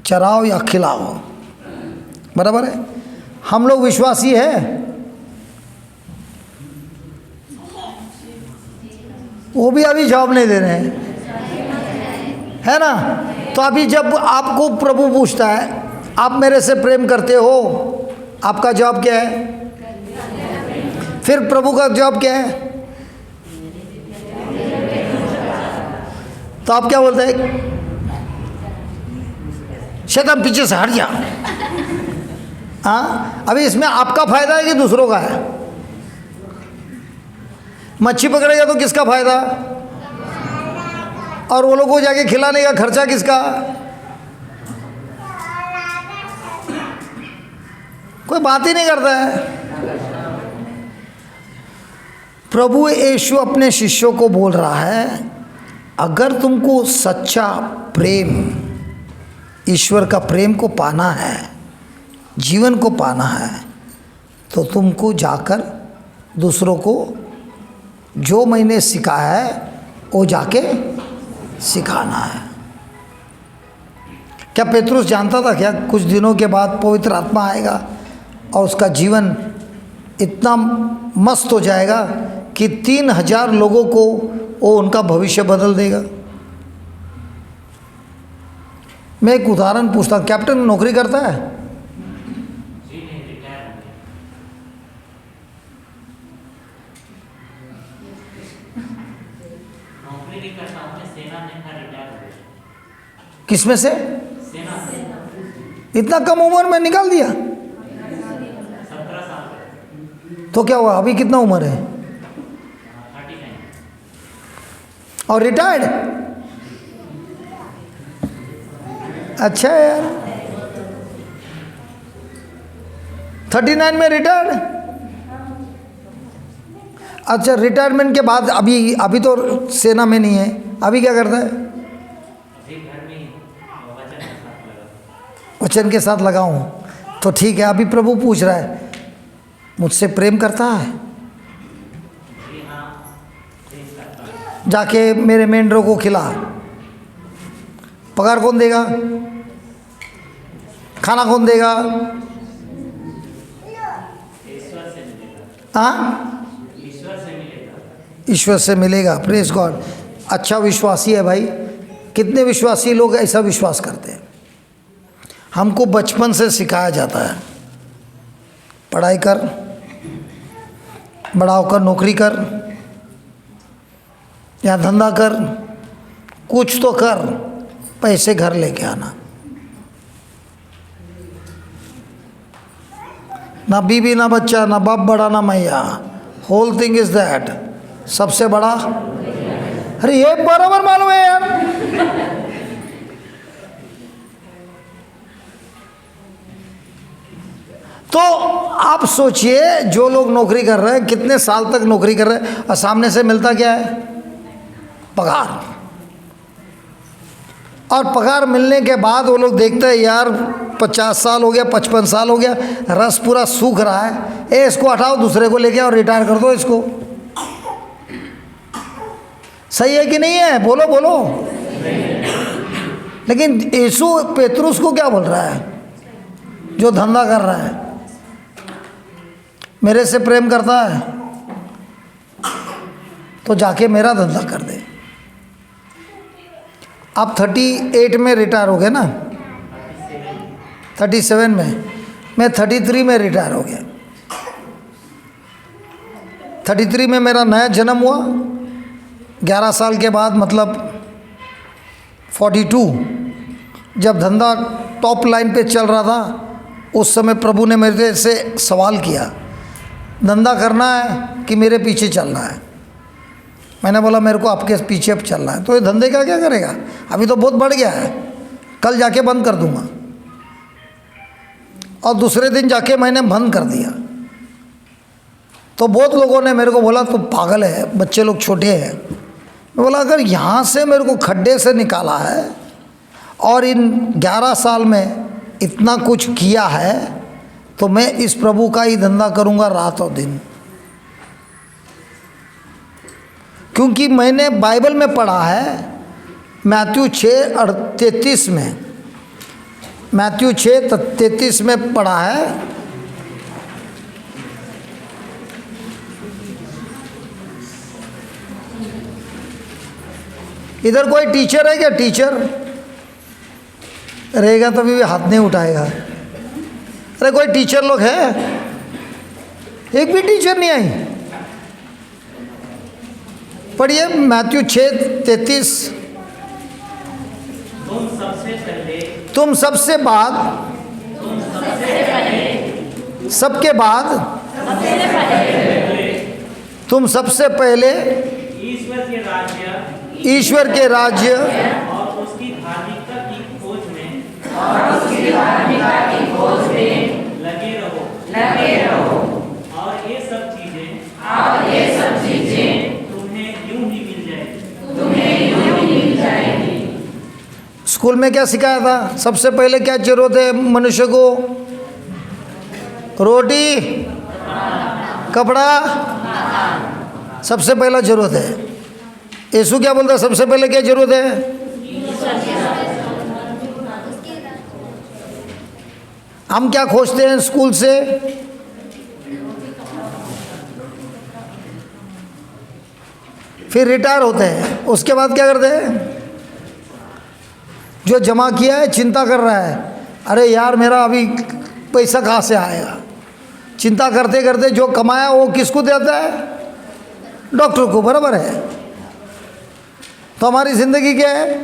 चराओ या खिलाओ। बराबर है। हम लोग विश्वासी है, वो भी अभी जवाब नहीं दे रहे हैं, है ना? तो अभी जब आपको प्रभु पूछता है आप मेरे से प्रेम करते हो, आपका जवाब क्या है? फिर प्रभु का जवाब क्या है? तो आप क्या बोलते हैं? शैतान पीछे से हट जा। हाँ, अभी इसमें आपका फायदा है कि दूसरों का है? मच्छी पकड़ेगा तो किसका फायदा? और वो लोगों को जाके खिलाने का खर्चा किसका? कोई बात ही नहीं करता है। प्रभु यीशु अपने शिष्यों को बोल रहा है, अगर तुमको सच्चा प्रेम, ईश्वर का प्रेम को पाना है, जीवन को पाना है, तो तुमको जाकर दूसरों को जो मैंने सिखाया है वो जाके सिखाना है। क्या पेतरुस जानता था क्या कुछ दिनों के बाद पवित्र आत्मा आएगा और उसका जीवन इतना मस्त हो जाएगा कि 3000 लोगों को वो उनका भविष्य बदल देगा। मैं एक उदाहरण पूछता हूँ, कैप्टन नौकरी करता है? जी नहीं, रिटायर हो गया। नौकरी नहीं करता हूँ, मैं सेना में था, रिटायर हो गया। किसमें से? सेना से इतना कम उम्र में निकाल दिया? 17 साल का। तो क्या हुआ, अभी कितना उम्र है? 39। और रिटायर्ड? अच्छा है यार, 39 में रिटायर्ड। अच्छा, रिटायरमेंट के बाद अभी तो सेना में नहीं है, अभी क्या करता है? अभी घर में ही वचन के साथ लगा। वचन के साथ लगा हूँ, तो ठीक है। अभी प्रभु पूछ रहा है, मुझसे प्रेम करता है? जी हाँ, प्रेम करता हूँ। जाके मेरे मेंढरों को खिला। पगार कौन देगा? खाना कौन देगा? ईश्वर से मिलेगा। हाँ, ईश्वर से मिलेगा। ईश्वर से मिलेगा। Praise God. अच्छा विश्वासी है भाई। कितने विश्वासी लोग ऐसा विश्वास करते हैं? हमको बचपन से सिखाया जाता है, पढ़ाई कर, बड़ा होकर नौकरी कर या धंधा कर, कुछ तो कर, पैसे घर लेके आना। ना बीवी ना बच्चा ना बाप बड़ा ना मैया, होल थिंग इज दैट। सबसे बड़ा, अरे ये बराबर मालूम है यार। तो आप सोचिए, जो लोग नौकरी कर रहे हैं, कितने साल तक नौकरी कर रहे हैं, और सामने से मिलता क्या है? पगार। और पगार मिलने के बाद वो लोग देखते हैं, यार 50 साल हो गया, 55 साल हो गया, रस पूरा सूख रहा है, इसको हटाओ, दूसरे को लेके और रिटायर कर दो इसको। सही है कि नहीं है? बोलो बोलो। लेकिन यीशु पेतरुस को क्या बोल रहा है, जो धंधा कर रहा है, मेरे से प्रेम करता है तो जाके मेरा धंधा कर दे। आप 38 में रिटायर हो गए ना? 37 में, मैं 33 में रिटायर हो गया। 33 में मेरा नया जन्म हुआ। 11 साल के बाद, मतलब 42, जब धंधा टॉप लाइन पे चल रहा था, उस समय प्रभु ने मेरे से सवाल किया, धंधा करना है कि मेरे पीछे चलना है? मैंने बोला मेरे को आपके पीछे अब चलना है। तो ये धंधे का क्या करेगा, अभी तो बहुत बढ़ गया है, कल जाके बंद कर दूंगा। और दूसरे दिन जाके मैंने बंद कर दिया। तो बहुत लोगों ने मेरे को बोला तू पागल है, बच्चे लोग छोटे हैं। मैं बोला अगर यहाँ से मेरे को खड्डे से निकाला है और इन 11 साल में इतना कुछ किया है, तो मैं इस प्रभु का ही धंधा करूँगा रात और दिन। क्योंकि मैंने बाइबल में पढ़ा है, मैथ्यू 6:33 में, मैथ्यू 6:33 में पढ़ा है, इधर कोई टीचर है क्या? टीचर रहेगा तभी भी हाथ नहीं उठाएगा। अरे कोई टीचर लोग है? एक भी टीचर नहीं आई। पढ़िए मैथ्यू 6:33। तुम सबसे बाद, सबके बाद, तुम सबसे पहले ईश्वर के राज्य और उसकी धार्मिकता की खोज में लगे रहो। स्कूल में क्या सिखाया था? सबसे पहले क्या जरूरत है मनुष्य को? रोटी, कपड़ा, सबसे पहला जरूरत है। यीशु क्या बोलता है सबसे पहले क्या जरूरत है? हम क्या खोजते हैं स्कूल से? फिर रिटायर होते हैं, उसके बाद क्या करते हैं? जो जमा किया है चिंता कर रहा है, अरे यार मेरा अभी पैसा कहाँ से आएगा। चिंता करते करते जो कमाया वो किसको देता है? डॉक्टर को, बराबर है। तो हमारी ज़िंदगी क्या है?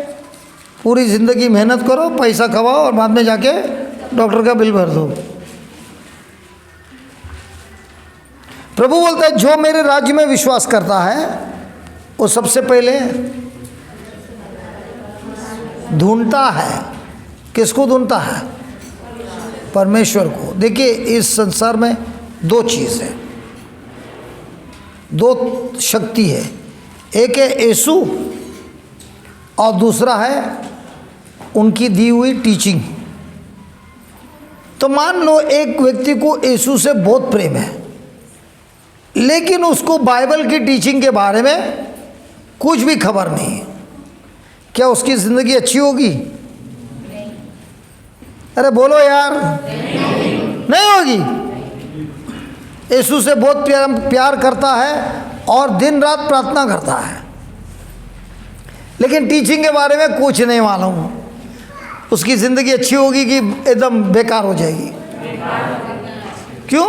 पूरी ज़िंदगी मेहनत करो, पैसा कमाओ और बाद में जाके डॉक्टर का बिल भर दो। प्रभु बोलता है जो मेरे राज्य में विश्वास करता है वो सबसे पहले ढूंढता है। किसको ढूंढता है? परमेश्वर को। देखिए इस संसार में दो चीज़ है, दो शक्ति है। एक है यीशु और दूसरा है उनकी दी हुई टीचिंग। तो मान लो एक व्यक्ति को यीशु से बहुत प्रेम है, लेकिन उसको बाइबल की टीचिंग के बारे में कुछ भी खबर नहीं है, क्या उसकी ज़िंदगी अच्छी होगी? अरे बोलो यार, नहीं होगी। यीशु से बहुत प्यार करता है और दिन रात प्रार्थना करता है, लेकिन टीचिंग के बारे में कुछ नहीं मालूम, उसकी ज़िंदगी अच्छी होगी कि एकदम बेकार हो जाएगी? क्यों?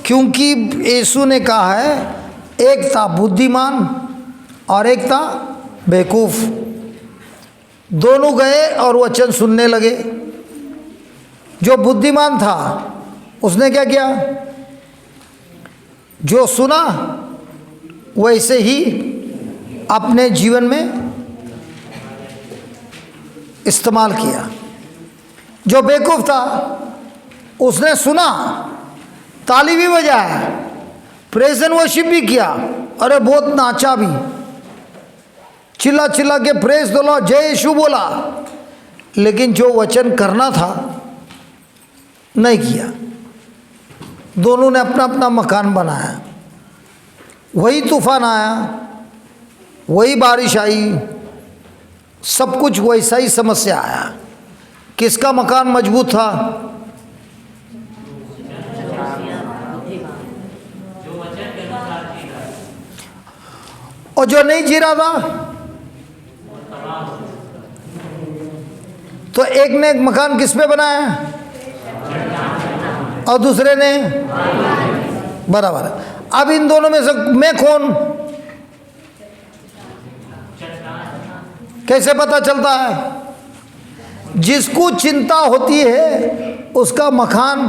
क्योंकि यीशु ने कहा है एक था बुद्धिमान और एक था बेवकूफ़। दोनों गए और वचन सुनने लगे। जो बुद्धिमान था उसने क्या किया? जो सुना वैसे ही अपने जीवन में इस्तेमाल किया। जो बेवकूफ़ था उसने सुना, ताली भी बजाया, प्रेज़ एंड वर्शिप भी किया, अरे बहुत नाचा भी, चिल्ला चिल्ला के प्रेज़ द लॉर्ड, जय यीशु बोला, लेकिन जो वचन करना था नहीं किया। दोनों ने अपना अपना मकान बनाया, वही तूफान आया, वही बारिश आई, सब कुछ वैसा ही समस्या आया। किसका मकान मजबूत था? और जो नहीं जी रहा था, तो एक ने मकान किस पे बनाया और दूसरे ने? बराबर। अब इन दोनों में से मैं कौन? कैसे पता चलता है? जिसको चिंता होती है उसका मकान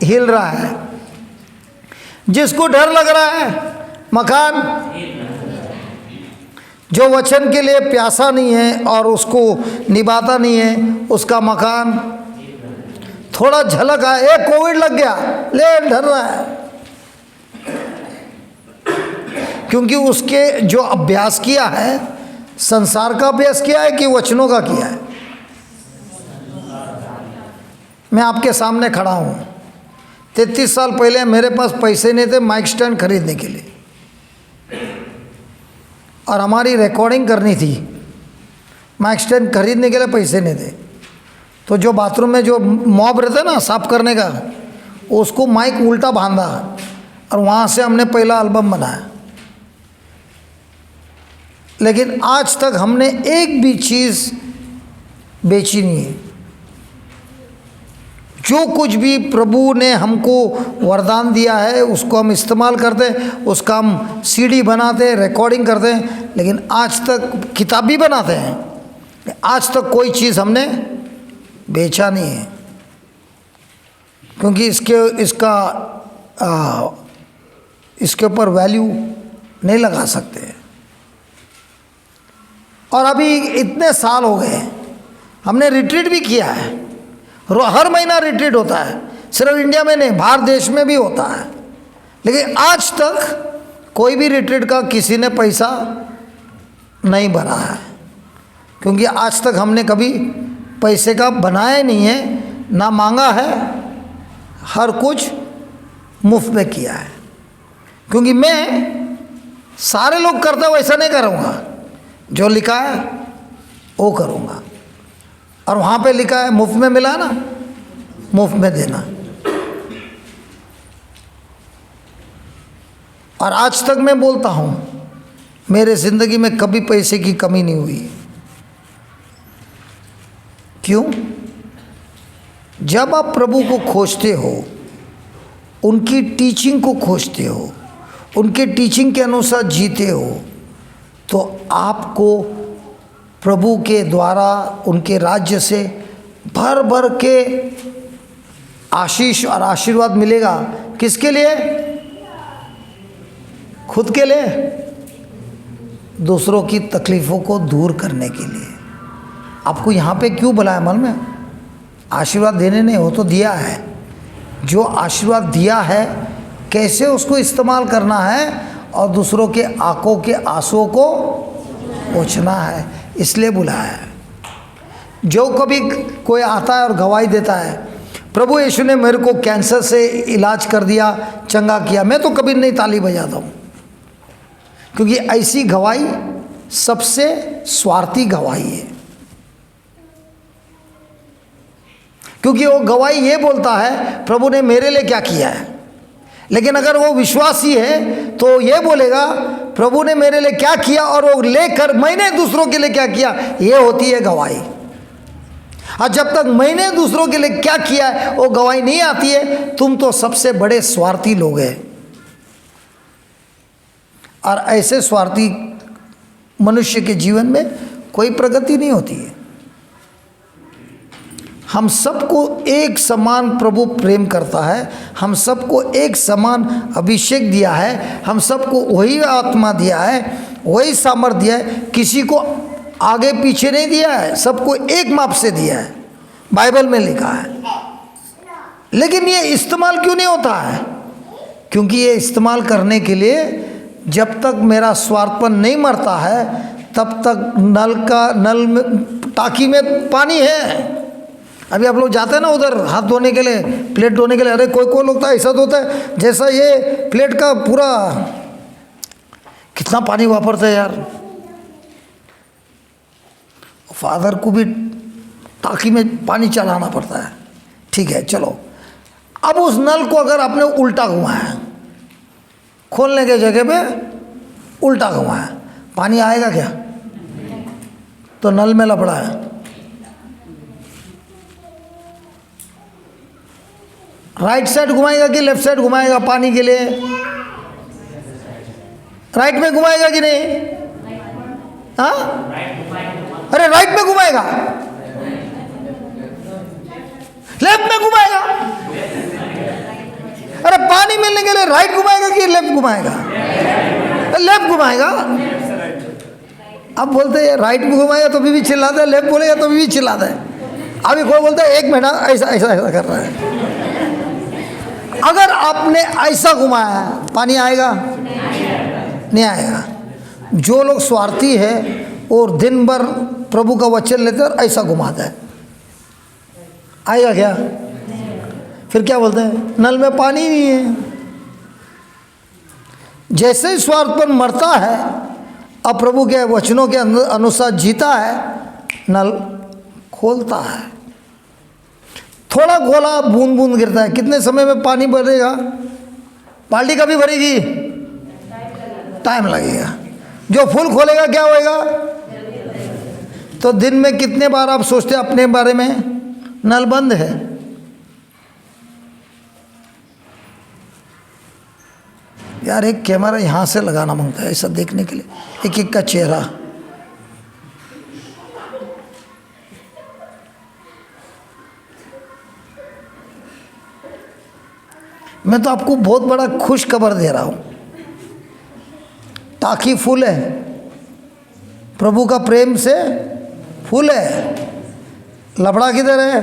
हिल रहा है, जिसको डर लग रहा है मकान, जो वचन के लिए प्यासा नहीं है और उसको निभाता नहीं है उसका मकान थोड़ा झलक आया, कोविड लग गया, ले डर रहा है। क्योंकि उसके जो अभ्यास किया है, संसार का अभ्यास किया है कि वचनों का किया है। मैं आपके सामने खड़ा हूँ, 33 साल पहले मेरे पास पैसे नहीं थे माइक स्टैंड खरीदने के लिए, और हमारी रिकॉर्डिंग करनी थी, माइक स्टैंड खरीदने के लिए पैसे नहीं थे। तो जो बाथरूम में जो मॉब रहता है ना साफ करने का, उसको माइक उल्टा बांधा और वहाँ से हमने पहला एल्बम बनाया। लेकिन आज तक हमने एक भी चीज़ बेची नहीं है। जो कुछ भी प्रभु ने हमको वरदान दिया है उसको हम इस्तेमाल करते हैं, उसका हम सीडी बनाते हैं, रिकॉर्डिंग करते हैं, लेकिन आज तक किताब भी बनाते हैं, आज तक कोई चीज़ हमने बेचा नहीं है। क्योंकि इसके ऊपर वैल्यू नहीं लगा सकते। और अभी इतने साल हो गए, हमने रिट्रीट भी किया है, हर महीना रिट्रीट होता है, सिर्फ इंडिया में नहीं बाहर देश में भी होता है, लेकिन आज तक कोई भी रिट्रीट का किसी ने पैसा नहीं बना है, क्योंकि आज तक हमने कभी पैसे का बनाया नहीं है, ना मांगा है, हर कुछ मुफ्त में किया है। क्योंकि मैं सारे लोग करते वैसा नहीं करूँगा, जो लिखा है वो करूँगा। और वहाँ पे लिखा है मुफ्त में मिला ना, मुफ्त में देना। और आज तक मैं बोलता हूँ, मेरे ज़िंदगी में कभी पैसे की कमी नहीं हुई। क्यों? जब आप प्रभु को खोजते हो, उनकी टीचिंग को खोजते हो, उनके टीचिंग के अनुसार जीते हो, तो आपको प्रभु के द्वारा उनके राज्य से भर भर के आशीष और आशीर्वाद मिलेगा। किसके लिए? खुद के लिए? दूसरों की तकलीफ़ों को दूर करने के लिए। आपको यहाँ पे क्यों बुलाया? मन में आशीर्वाद देने नहीं, वो तो दिया है। जो आशीर्वाद दिया है कैसे उसको इस्तेमाल करना है और दूसरों के आंखों के आंसुओं को पोंछना है, इसलिए बुलाया है। जो कभी कोई आता है और गवाही देता है, प्रभु यीशु ने मेरे को कैंसर से इलाज कर दिया, चंगा किया, मैं तो कभी नहीं ताली बजाता हूँ, क्योंकि ऐसी गवाही सबसे स्वार्थी गवाही है। क्योंकि वो गवाही ये बोलता है प्रभु ने मेरे लिए क्या किया है। लेकिन अगर वो विश्वासी है तो ये बोलेगा प्रभु ने मेरे लिए क्या किया और वो लेकर मैंने दूसरों के लिए क्या किया, ये होती है गवाही। और जब तक मैंने दूसरों के लिए क्या किया है वो गवाही नहीं आती है, तुम तो सबसे बड़े स्वार्थी लोग हैं। और ऐसे स्वार्थी मनुष्य के जीवन में कोई प्रगति नहीं होती है। हम सबको एक समान प्रभु प्रेम करता है, हम सबको एक समान अभिषेक दिया है, हम सबको वही आत्मा दिया है, वही सामर्थ्य दिया है, किसी को आगे पीछे नहीं दिया है, सबको एक माप से दिया है, बाइबल में लिखा है। लेकिन ये इस्तेमाल क्यों नहीं होता है? क्योंकि ये इस्तेमाल करने के लिए जब तक मेरा स्वार्थपन नहीं मरता है तब तक नल में टाकी में पानी है। अभी आप लोग जाते हैं ना उधर हाथ धोने के लिए, प्लेट धोने के लिए, अरे कोई लोग तो ऐसा धोता है जैसा ये प्लेट का पूरा कितना पानी वापरते हैं यार। फादर को भी टाकी में पानी चलाना पड़ता है। ठीक है, चलो। अब उस नल को अगर आपने उल्टा घुमाया, खोलने के जगह पे उल्टा घुमाया, पानी आएगा क्या? तो नल में लपड़ा है। राइट साइड घुमाएगा कि लेफ्ट साइड घुमाएगा पानी के लिए? राइट में घुमाएगा कि नहीं? हाँ, अरे राइट में घुमाएगा, लेफ्ट में घुमाएगा। अरे पानी मिलने के लिए राइट घुमाएगा कि लेफ्ट घुमाएगा? लेफ्ट घुमाएगा। अब बोलते हैं राइट में घुमाएगा तो भी चिल्लाता है, लेफ्ट बोलेगा तो भी चिल्लाता है। अभी कोई बोलता है 1 महीना ऐसा ऐसा ऐसा कर रहा है। अगर आपने ऐसा घुमाया पानी आएगा? नहीं आएगा। जो लोग स्वार्थी है और दिन भर प्रभु का वचन लेते और ऐसा घुमाता है, आएगा क्या? फिर क्या बोलते हैं? नल में पानी नहीं है। जैसे ही स्वार्थपन मरता है और प्रभु के वचनों के अनुसार जीता है, नल खोलता है। थोड़ा गोला बूंद बूंद गिरता है, कितने समय में पानी भरेगा? बाल्टी कभी भरेगी? टाइम लगेगा। जो फुल खोलेगा क्या होएगा? तो दिन में कितने बार आप सोचते हैं अपने बारे में? नल बंद है। यार एक कैमरा यहाँ से लगाना मांगता है ऐसा देखने के लिए, एक एक का चेहरा। मैं तो आपको बहुत बड़ा खुश खबर दे रहा हूँ, टाकी फुल है, प्रभु का प्रेम से फुल है। लफड़ा किधर है?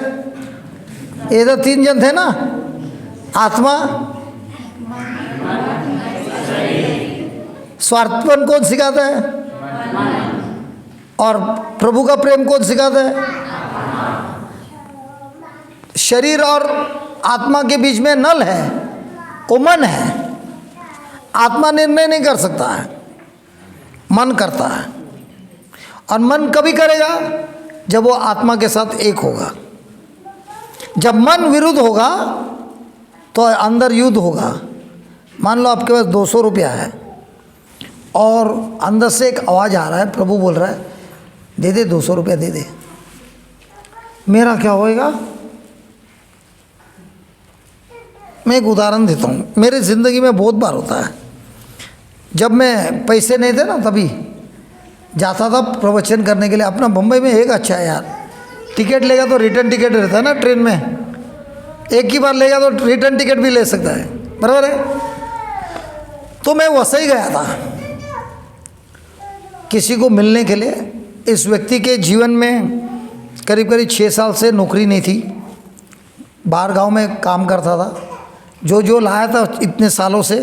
इधर 3 जन थे ना, आत्मा, स्वार्थपन कौन सिखाता है? और प्रभु का प्रेम कौन सिखाता है? शरीर और आत्मा के बीच में नल है, वो मन है। आत्मा निर्णय नहीं कर सकता है, मन करता है। और मन कभी करेगा जब वो आत्मा के साथ एक होगा। जब मन विरुद्ध होगा तो अंदर युद्ध होगा। मान लो आपके पास 200 रुपया है और अंदर से एक आवाज़ आ रहा है, प्रभु बोल रहा है दे दे 200 रुपया दे दे। मेरा क्या होएगा? मैं एक उदाहरण देता हूँ, मेरी ज़िंदगी में बहुत बार होता है। जब मैं पैसे नहीं थे ना, तभी जाता था प्रवचन करने के लिए। अपना बम्बई में एक अच्छा है यार, टिकट लेगा तो रिटर्न टिकट रहता है ना ट्रेन में, एक ही बार लेगा तो रिटर्न टिकट भी ले सकता है, बराबर है। तो मैं वैसे ही गया था किसी को मिलने के लिए। इस व्यक्ति के जीवन में करीब करीब 6 साल से नौकरी नहीं थी, बाहर गांव में काम करता था। जो लाया था इतने सालों से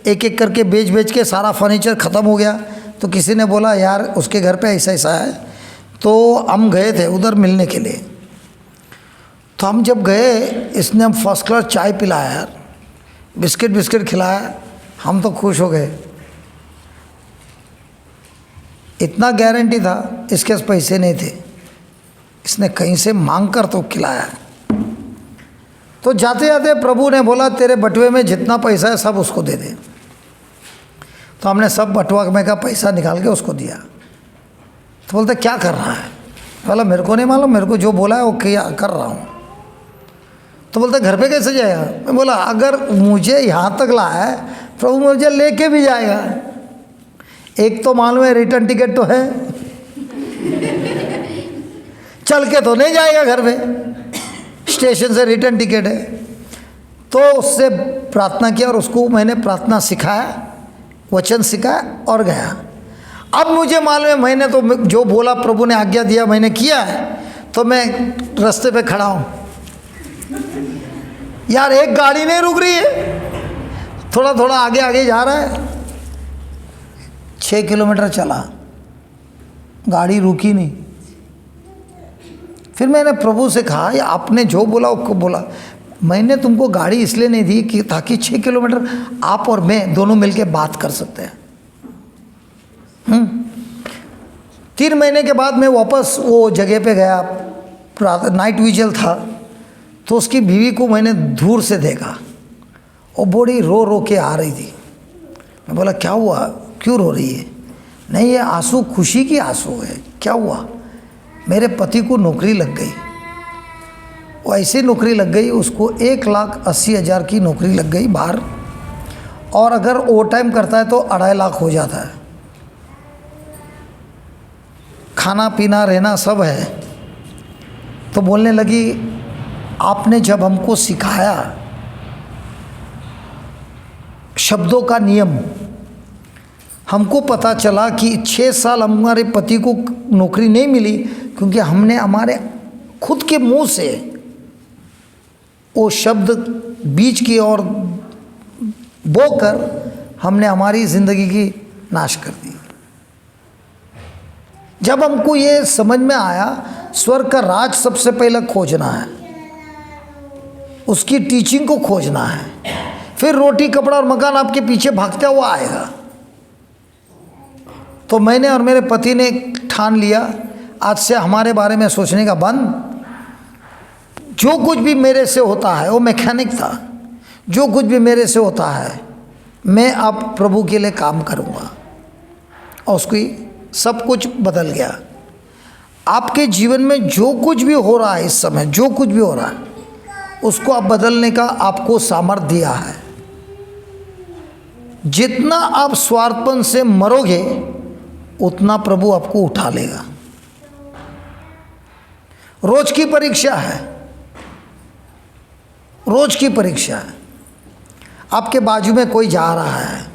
एक एक करके बेच बेच के सारा फर्नीचर ख़त्म हो गया। तो किसी ने बोला यार उसके घर पे ऐसा ऐसा है, तो हम गए थे उधर मिलने के लिए। तो हम जब गए, इसने हम फर्स्ट क्लास चाय पिलाया यार, बिस्किट खिलाया। हम तो खुश हो गए। इतना गारंटी था, इसके पास पैसे नहीं थे, इसने कहीं से मांग कर तो खिलाया। तो जाते जाते प्रभु ने बोला तेरे बटुए में जितना पैसा है सब उसको दे दे। तो हमने सब बटुआ में का पैसा निकाल के उसको दिया। तो बोलते क्या कर रहा है? बोला मेरे को नहीं मालूम, मेरे को जो बोला है वो किया कर रहा हूँ। तो बोलते घर पे कैसे जाएगा? मैं बोला अगर मुझे यहाँ तक लाया है प्रभु मुझे लेके भी जाएगा। एक तो मालूम है रिटर्न टिकट तो है, चल के तो नहीं जाएगा घर पे, स्टेशन से रिटर्न टिकट है। तो उससे प्रार्थना किया और उसको मैंने प्रार्थना सिखाया, वचन सिखाया और गया। अब मुझे मालूम है मैंने तो जो बोला प्रभु ने आज्ञा दिया मैंने किया है। तो मैं रास्ते पे खड़ा हूँ यार, एक गाड़ी नहीं रुक रही है, थोड़ा थोड़ा आगे आगे जा रहा है। 6 किलोमीटर चला, गाड़ी रुकी नहीं। फिर मैंने प्रभु से कहा ये आपने जो बोला उसको बोला, मैंने तुमको गाड़ी इसलिए नहीं दी कि ताकि 6 किलोमीटर आप और मैं दोनों मिलके बात कर सकते हैं। 3 महीने के बाद मैं वापस वो जगह पे गया, नाइट विजिल था। तो उसकी बीवी को मैंने दूर से देखा, वो बड़ी रो रो के आ रही थी। मैं बोला क्या हुआ, क्यों रो रही है? नहीं ये आंसू खुशी की आंसू है। क्या हुआ? मेरे पति को नौकरी लग गई। वो ऐसी नौकरी लग गई, उसको 1,80,000 की नौकरी लग गई बाहर, और अगर ओवर टाइम करता है तो 2.5 लाख हो जाता है। खाना पीना रहना सब है। तो बोलने लगी आपने जब हमको सिखाया शब्दों का नियम, हमको पता चला कि 6 साल हमारे पति को नौकरी नहीं मिली क्योंकि हमने हमारे खुद के मुंह से वो शब्द बीज की ओर बोकर हमने हमारी ज़िंदगी की नाश कर दी। जब हमको ये समझ में आया स्वर्ग का राज सबसे पहले खोजना है, उसकी टीचिंग को खोजना है, फिर रोटी कपड़ा और मकान आपके पीछे भागता हुआ आएगा। तो मैंने और मेरे पति ने ठान लिया आज से हमारे बारे में सोचने का बंद। जो कुछ भी मेरे से होता है, वो मैकेनिक था, जो कुछ भी मेरे से होता है मैं अब प्रभु के लिए काम करूँगा। और उसकी सब कुछ बदल गया। आपके जीवन में जो कुछ भी हो रहा है इस समय, जो कुछ भी हो रहा है उसको आप बदलने का आपको सामर्थ्य दिया है। जितना आप स्वार्थपन से मरोगे उतना प्रभु आपको उठा लेगा। रोज की परीक्षा है, रोज की परीक्षा है। आपके बाजू में कोई जा रहा है,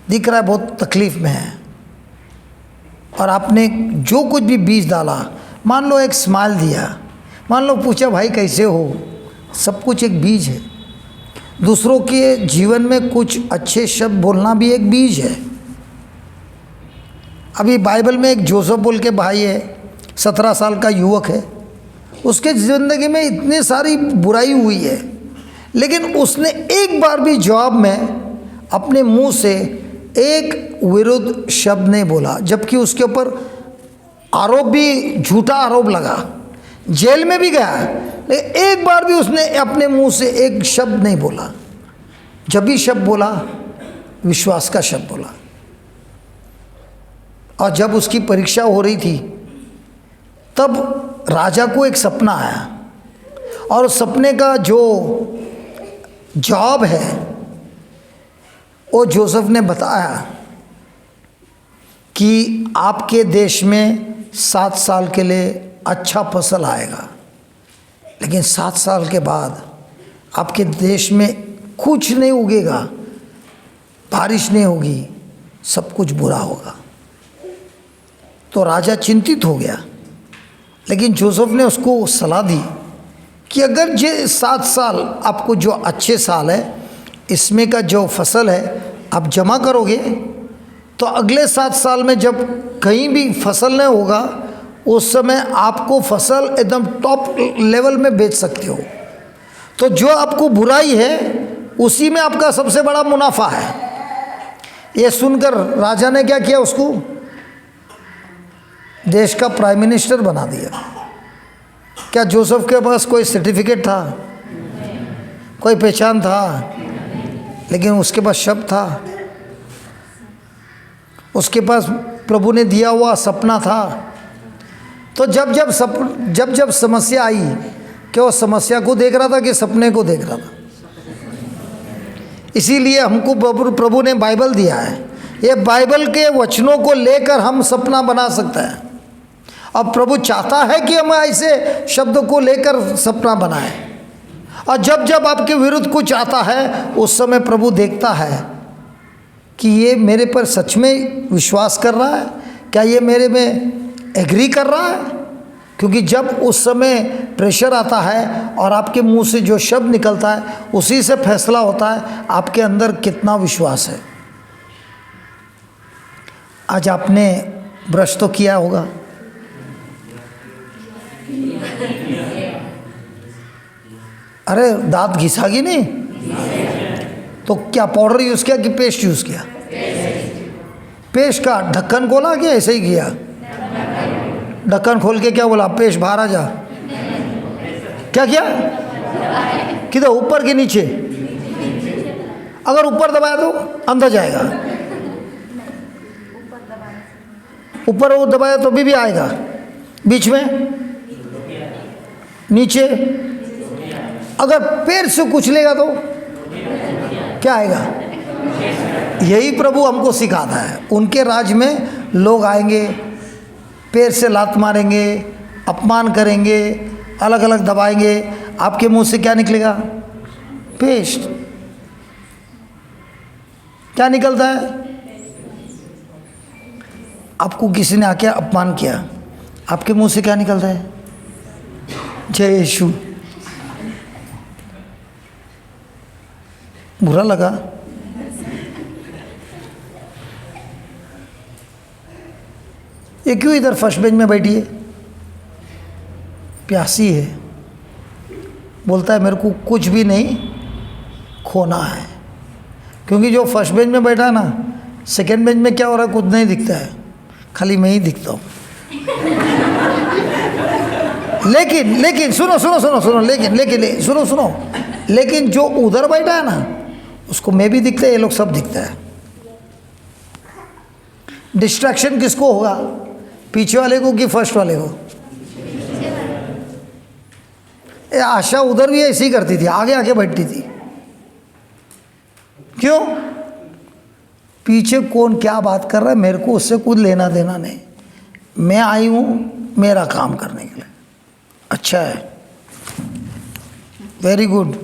दिख रहा है बहुत तकलीफ में है, और आपने जो कुछ भी बीज डाला, मान लो एक स्माइल दिया, मान लो पूछा भाई कैसे हो, सब कुछ एक बीज है। दूसरों के जीवन में कुछ अच्छे शब्द बोलना भी एक बीज है। अभी बाइबल में एक जोसेफ बोल के भाई है, 17 साल का युवक है। उसके ज़िंदगी में इतनी सारी बुराई हुई है, लेकिन उसने एक बार भी जवाब में अपने मुंह से एक विरुद्ध शब्द नहीं बोला, जबकि उसके ऊपर आरोप भी, झूठा आरोप लगा, जेल में भी गया, लेकिन एक बार भी उसने अपने मुंह से एक शब्द नहीं बोला। जब भी शब्द बोला, विश्वास का शब्द बोला। और जब उसकी परीक्षा हो रही थी, तब राजा को एक सपना आया, और उस सपने का जो जवाब है वो जोसेफ ने बताया कि आपके देश में 7 साल के लिए अच्छा फसल आएगा, लेकिन 7 साल के बाद आपके देश में कुछ नहीं उगेगा, बारिश नहीं होगी, सब कुछ बुरा होगा। तो राजा चिंतित हो गया, लेकिन जोसेफ ने उसको सलाह दी कि अगर ये 7 साल आपको जो अच्छे साल है, इसमें का जो फसल है आप जमा करोगे, तो अगले 7 साल में जब कहीं भी फसल नहीं होगा, उस समय आपको फसल एकदम टॉप लेवल में बेच सकते हो। तो जो आपको बुराई है उसी में आपका सबसे बड़ा मुनाफा है। ये सुनकर राजा ने क्या किया, उसको देश का प्राइम मिनिस्टर बना दिया। क्या जोसेफ के पास कोई सर्टिफिकेट था, कोई पहचान था? लेकिन उसके पास शब्द था, उसके पास प्रभु ने दिया हुआ सपना था। तो जब जब समस्या आई, क्या वो समस्या को देख रहा था कि सपने को देख रहा था? इसीलिए हमको प्रभु ने बाइबल दिया है। ये बाइबल के वचनों को लेकर हम सपना बना सकते हैं। अब प्रभु चाहता है कि हम ऐसे शब्दों को लेकर सपना बनाएं। और जब जब आपके विरुद्ध कुछ आता है, उस समय प्रभु देखता है कि ये मेरे पर सच में विश्वास कर रहा है, क्या ये मेरे में एग्री कर रहा है। क्योंकि जब उस समय प्रेशर आता है और आपके मुंह से जो शब्द निकलता है, उसी से फैसला होता है आपके अंदर कितना विश्वास है। आज आपने ब्रश तो किया होगा, अरे दांत घिसागी नहीं तो क्या पाउडर यूज़ किया कि पेस्ट यूज़ किया? पेस्ट का ढक्कन खोला कि ऐसे ही किया? ढक्कन खोल के क्या बोला, पेस्ट बाहर आ जा? क्या किया? किधर, ऊपर के नीचे? अगर ऊपर दबाया तो अंदर जाएगा, ऊपर वो दबाया तो भी आएगा, बीच में, नीचे। अगर पैर से कुचलेगा तो क्या आएगा? यही प्रभु हमको सिखाता है। उनके राज में लोग आएंगे, पैर से लात मारेंगे, अपमान करेंगे, अलग अलग दबाएंगे, आपके मुंह से क्या निकलेगा? पेस्ट। क्या निकलता है? आपको किसी ने आके अपमान किया, आपके मुंह से क्या निकलता है? जय यीशु। बुरा लगा? ये क्यों इधर फर्स्ट बेंच में बैठी है? प्यासी है, बोलता है मेरे को कुछ भी नहीं खोना है। क्योंकि जो फर्स्ट बेंच में बैठा है ना, सेकंड बेंच में क्या हो रहा है कुछ नहीं दिखता है, खाली मैं ही दिखता हूँ। लेकिन सुनो, लेकिन जो उधर बैठा है ना, उसको मैं भी दिखता है, ये लोग सब दिखता है। डिस्ट्रैक्शन किसको होगा, पीछे वाले को कि फर्स्ट वाले को? ये आशा उधर भी ऐसी करती थी, आगे आगे बैठती थी। क्यों? पीछे कौन क्या बात कर रहा है, मेरे को उससे कुछ लेना देना नहीं, मैं आई हूँ मेरा काम करने के लिए। अच्छा है, वेरी गुड,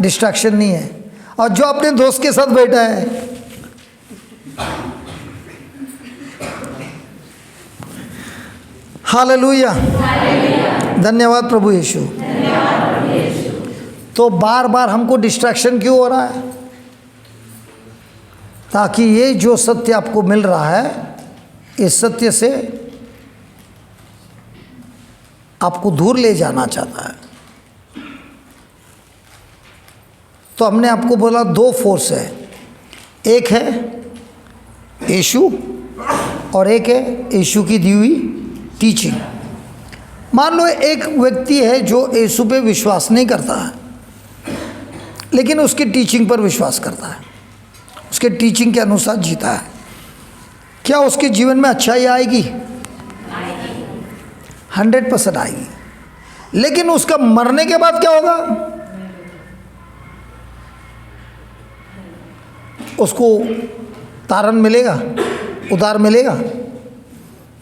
डिस्ट्रैक्शन नहीं है। और जो अपने दोस्त के साथ बैठा है, हालेलुया, धन्यवाद प्रभु यीशु। तो बार बार हमको डिस्ट्रैक्शन क्यों हो रहा है? ताकि ये जो सत्य आपको मिल रहा है इस सत्य से आपको दूर ले जाना चाहता है। तो हमने आपको बोला दो फोर्स है, एक है यीशु और एक है यीशु की दी हुई टीचिंग। मान लो एक व्यक्ति है जो यीशु पे विश्वास नहीं करता है, लेकिन उसकी टीचिंग पर विश्वास करता है, उसके टीचिंग के अनुसार जीता है। क्या उसके जीवन में अच्छाई आएगी? 100% आएगी। लेकिन उसका मरने के बाद क्या होगा? उसको तारण मिलेगा, उधार मिलेगा,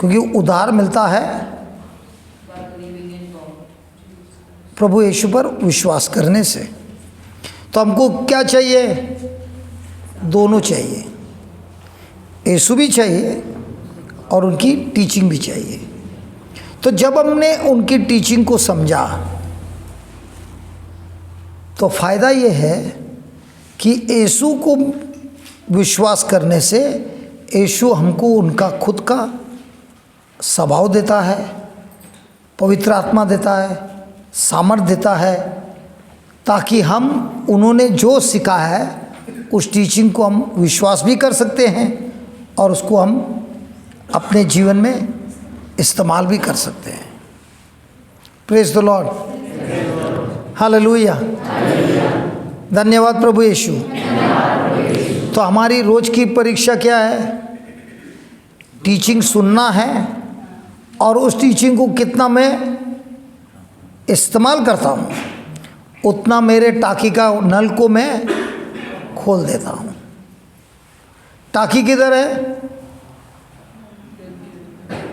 क्योंकि उधार मिलता है प्रभु यीशु पर विश्वास करने से। तो हमको क्या चाहिए? दोनों चाहिए, यीशु भी चाहिए और उनकी टीचिंग भी चाहिए। तो जब हमने उनकी टीचिंग को समझा तो फ़ायदा ये है कि यीशु को विश्वास करने से यीशु हमको उनका खुद का स्वभाव देता है, पवित्र आत्मा देता है, सामर्थ देता है, ताकि हम उन्होंने जो सिखाया है उस टीचिंग को हम विश्वास भी कर सकते हैं और उसको हम अपने जीवन में इस्तेमाल भी कर सकते हैं। प्रेज द लॉर्ड, हालेलुया, धन्यवाद प्रभु यीशु। तो हमारी रोज की परीक्षा क्या है? टीचिंग सुनना है और उस टीचिंग को कितना मैं इस्तेमाल करता हूँ, उतना मेरे टाकी का नल को मैं खोल देता हूँ। टाकी किधर है?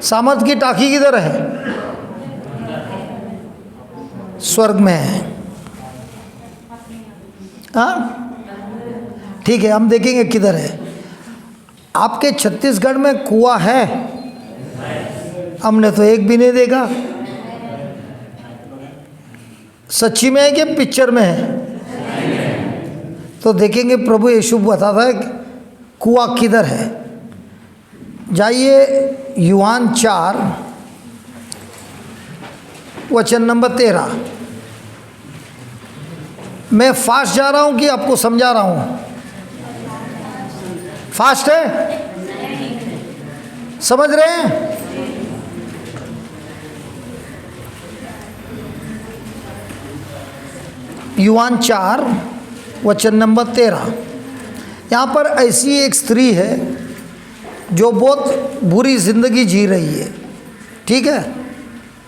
सामर्थ की टाकी किधर है? स्वर्ग में है। हाँ, ठीक है, हम देखेंगे किधर है। आपके छत्तीसगढ़ में कुआं है? हमने तो एक भी नहीं देखा। सच्ची में है कि पिक्चर में है? तो देखेंगे प्रभु यीशु बताता है कुआं किधर है। जाइए यूहान 4 वचन नंबर 13। मैं फास्ट जा रहा हूं कि आपको समझा रहा हूं? फास्ट है? समझ रहे हैं? यूहान 4 वचन नंबर 13। यहाँ पर ऐसी एक स्त्री है जो बहुत बुरी ज़िंदगी जी रही है, ठीक है,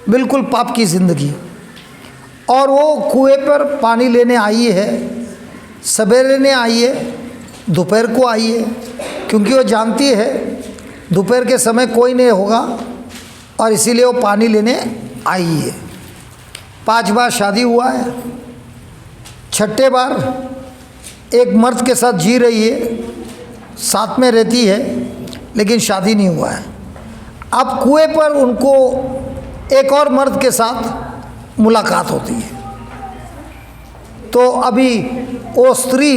बिल्कुल पाप की ज़िंदगी, और वो कुएं पर पानी लेने आई है। सवेरे ने आई है, दोपहर को आई है, क्योंकि वो जानती है दोपहर के समय कोई नहीं होगा और इसीलिए वो पानी लेने आई है। 5 बार शादी हुआ है, 6ठे बार एक मर्द के साथ जी रही है, साथ में रहती है, लेकिन शादी नहीं हुआ है। अब कुएं पर उनको एक और मर्द के साथ मुलाकात होती है। तो अभी वो स्त्री,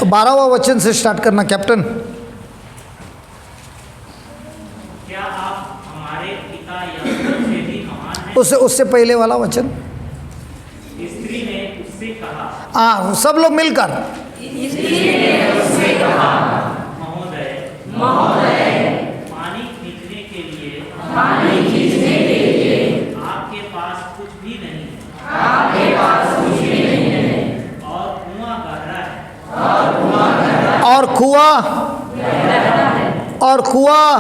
12वां वचन से स्टार्ट करना कैप्टन। क्या आप हमारे पिता याकूब से भी महान हैं? उससे पहले वाला वचन। स्त्री ने उससे कहा, हाँ, सब लोग मिलकर। महोदय, पानी खींचने के लिए आपके पास कुछ भी नहीं है, और कुआं गहरा है। और कुआं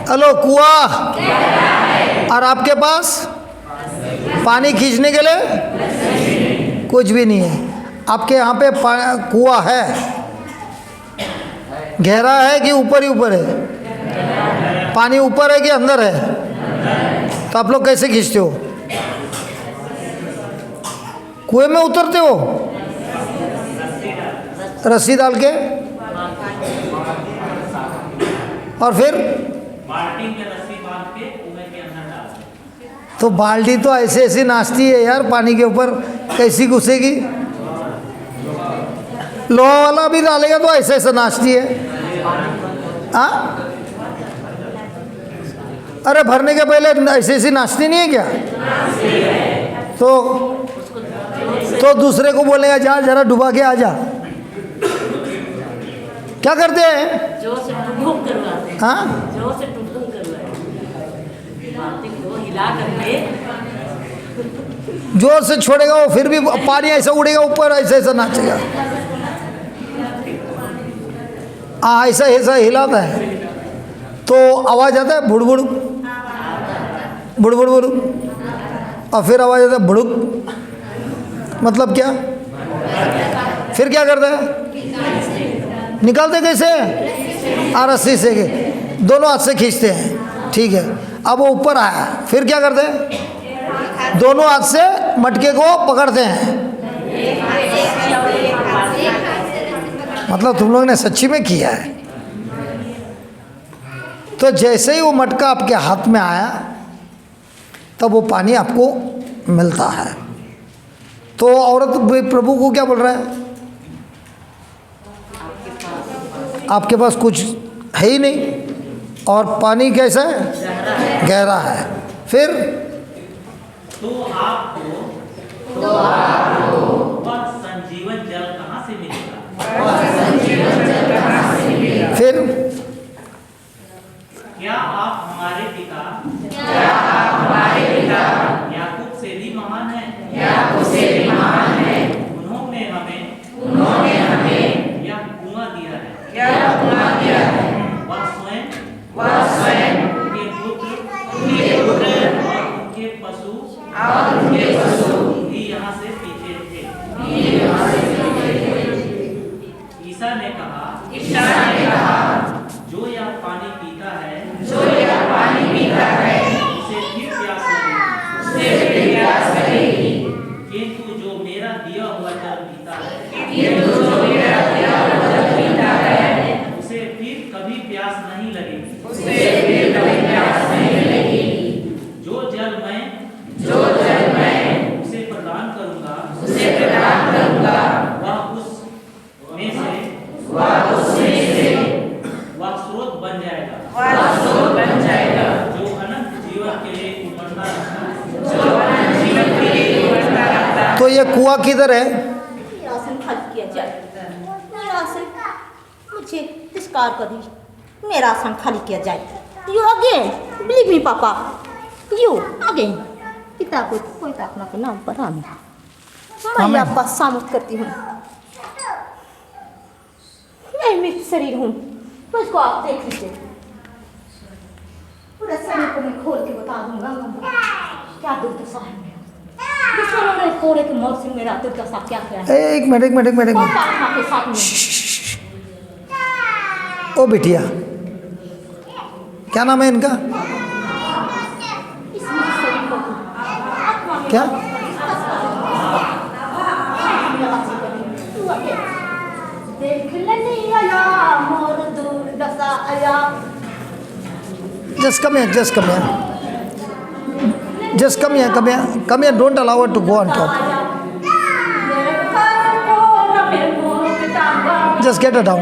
हेलो, कुआं, और आपके पास पानी खींचने के लिए कुछ भी नहीं है। आपके यहाँ पे कुआं है, गहरा है कि ऊपर ही ऊपर है? पानी ऊपर है कि अंदर है? तो आप लोग कैसे खींचते हो? कुएं में उतरते हो रस्सी डाल के, और फिर बाल्टी में रस्सी बांध के कुएं के अंदर डालते। तो बाल्टी तो ऐसे ऐसे नाचती है यार, पानी के ऊपर कैसी घुसेगी? लोहा वाला भी डालेगा तो ऐसे ऐसे नाचती है। हाँ, अरे भरने के पहले ऐसे ऐसी नाचती नहीं है क्या? तो दूसरे को बोलेगा जा जरा डुबा के आ जा। क्या करते हैं? जोर से टुकड़ुक करवाते हैं। हाँ, जोर से टुकड़ुक करवाते हैं। बाल्टी को हिला करके जोर से छोड़ेगा वो, फिर भी पानी ऐसा उड़ेगा ऊपर, ऐसा ऐसा नाचेगा। हाँ, ऐसा ऐसा हिलाता है तो आवाज़ आता है बुड़ बुड़ बुड़ बुड़ बुड़, और फिर आवाज़ आता है बुड़ुक। मतलब क्या? फिर क्या करता है? निकालते कैसे? रस्सी से के दोनों हाथ से खींचते हैं, ठीक है। अब वो ऊपर आया, फिर क्या करते हैं? दोनों हाथ से मटके को पकड़ते हैं। मतलब तुम लोग ने सच्ची में किया है। तो जैसे ही वो मटका आपके हाथ में आया तब वो पानी आपको मिलता है। तो औरत प्रभु को क्या बोल रहा है? आपके पास कुछ है ही नहीं और पानी कैसा है? गहरा है। फिर तो आपको वह संजीवन जल कहाँ से मिलेगा? फिर क्या आप हमारे पिता याकूब से भी महान हैं? उन्होंने हमें यह कुआं दिया है। वह स्वयं उनके पुत्र और उनके पशु भी यहाँ से पीते थे। ईसा ने कहा जो यह पानी पीता है उसे फिर प्यास लगेगी, किंतु जो मेरा दिया हुआ जल पीता है उसे फिर कभी प्यास नहीं लगेगी। जो जल मैं उसे प्रदान करूंगा वह स्रोत बन जाएगा जो अनंत जीवन के लिए उमड़ता रहता है। तो ये कुआं किधर है? राशन खाली किया जाए। मेरा से मुझे तिरस्कार कर दी। मेरा राशन खाली किया जाए। यू अगेन बिलीव मी पापा, यू अगेन। पिता को कोई ताकना के नाम पर आमीन। मैं आपका सामत करती हूँ। मैं मृत शरीर हूँ, मुझको आप देख लीजिए। पूरा शरीर को मैं खोल के बता दूंगा क्या दुर्दशा है मेरा। दुश्मनों ने कोड़े के मौत से मेरा दुर्दशा क्या है। एक मिनट के साथ में ओ बिटिया, क्या नाम है इनका? इस शरीर को क्या? देख लेनी आया मोर दुर्दशा आया। Just come here. Don't allow her to go on top. Just get her down.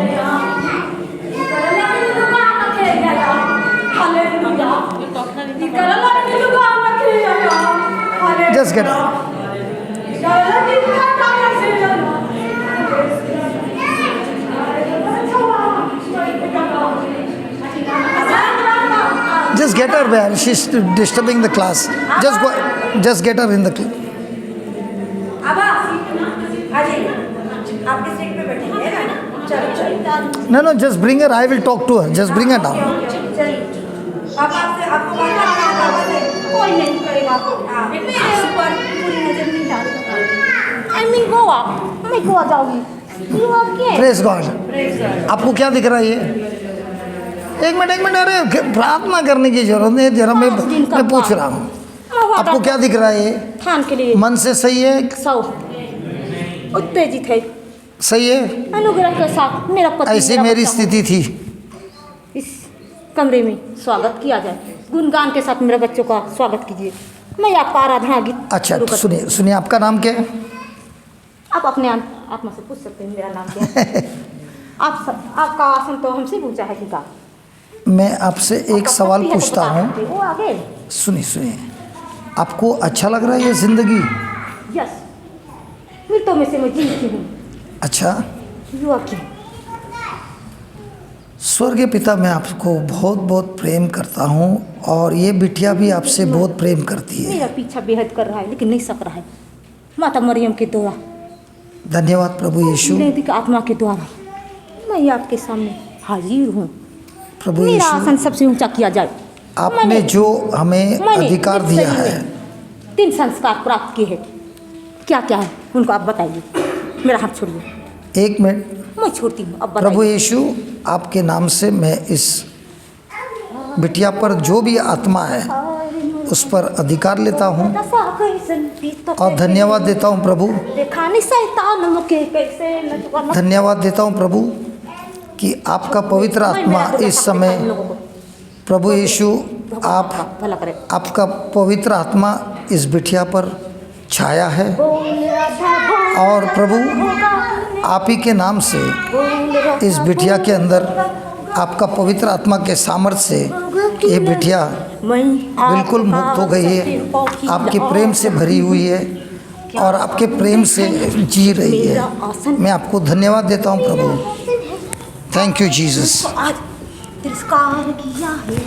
Just get her. Just get her where she's disturbing the class. Just get her in the class. आपके seat पे बैठेंगे ना? चलो No, just bring her. I will talk to her. Just bring her down. चलिए। अब आपको कोई नहीं करेगा आपको। मेरे ऊपर पूरी नजर नहीं डालेगा। I mean गोवा, मैं गोवा जाऊंगी। You okay? Praise God. आपको क्या दिख रहा है ये? एक मिनट, अरे प्रार्थना करने की जरूरत नहीं, जरा मैं पूछ रहा हूँ। आपको क्या दिख रहा है ये? थान के लिए मन से सही है? सौ उत्तेजित है। सही है? अनुग्रह के साथ मेरा पति ऐसी मेरी स्थिति थी। इस कमरे में स्वागत किया जाए। गुणगान के साथ मेरे बच्चों का स्वागत कीजिए। मैं आपका आराधना गीत अच्छा, शुरू तो करती हूँ। सुनिए आपका नाम क्या है? आप अपने आत्मा से पूछ सकते हैं मेरा नाम क्या है। आपका आसन तो हमसे पूछा है कि का मैं आपसे एक सवाल पूछता हूँ, वो आगे सुनिए सुनिए, आपको अच्छा लग रहा है ये ज़िंदगी? यस मृतों में से मैं जीती हूँ। अच्छा, यू आगे स्वर्गीय पिता, मैं आपको बहुत बहुत प्रेम करता हूँ और ये बिटिया भी आपसे बहुत प्रेम करती है। मेरा पीछा बेहद कर रहा है लेकिन नहीं सक रहा है। माता मरियम के द्वारा, धन्यवाद प्रभु यीशु। नैतिक आत्मा के द्वारा मैं आपके सामने हाजिर हूँ। प्रभु मेरा यीशु, आसन सबसे ऊंचा किया जाए। आपने जो हमें अधिकार दिया है, 3 संस्कार प्राप्त किए हैं। क्या क्या है उनको आप बताइए। मेरा हाथ छोड़िए। 1 मिनट। मैं छोड़ती हूँ, अब प्रभु बताइए। यीशु, आपके नाम से मैं इस बिटिया पर जो भी आत्मा है उस पर अधिकार लेता हूँ और धन्यवाद देता हूँ प्रभु। धन्यवाद देता हूँ प्रभु कि आपका पवित्र आत्मा इस समय, प्रभु यीशु, आपका पवित्र आत्मा इस बिटिया पर छाया है और प्रभु आप ही के नाम से इस बिटिया के अंदर आपका पवित्र आत्मा के सामर्थ्य से ये बिटिया बिल्कुल मुक्त हो गई है, आपके प्रेम से भरी हुई है और आपके प्रेम से जी रही है। मैं आपको धन्यवाद देता हूँ प्रभु। Thank you Jesus. आज तिरस्कार किया है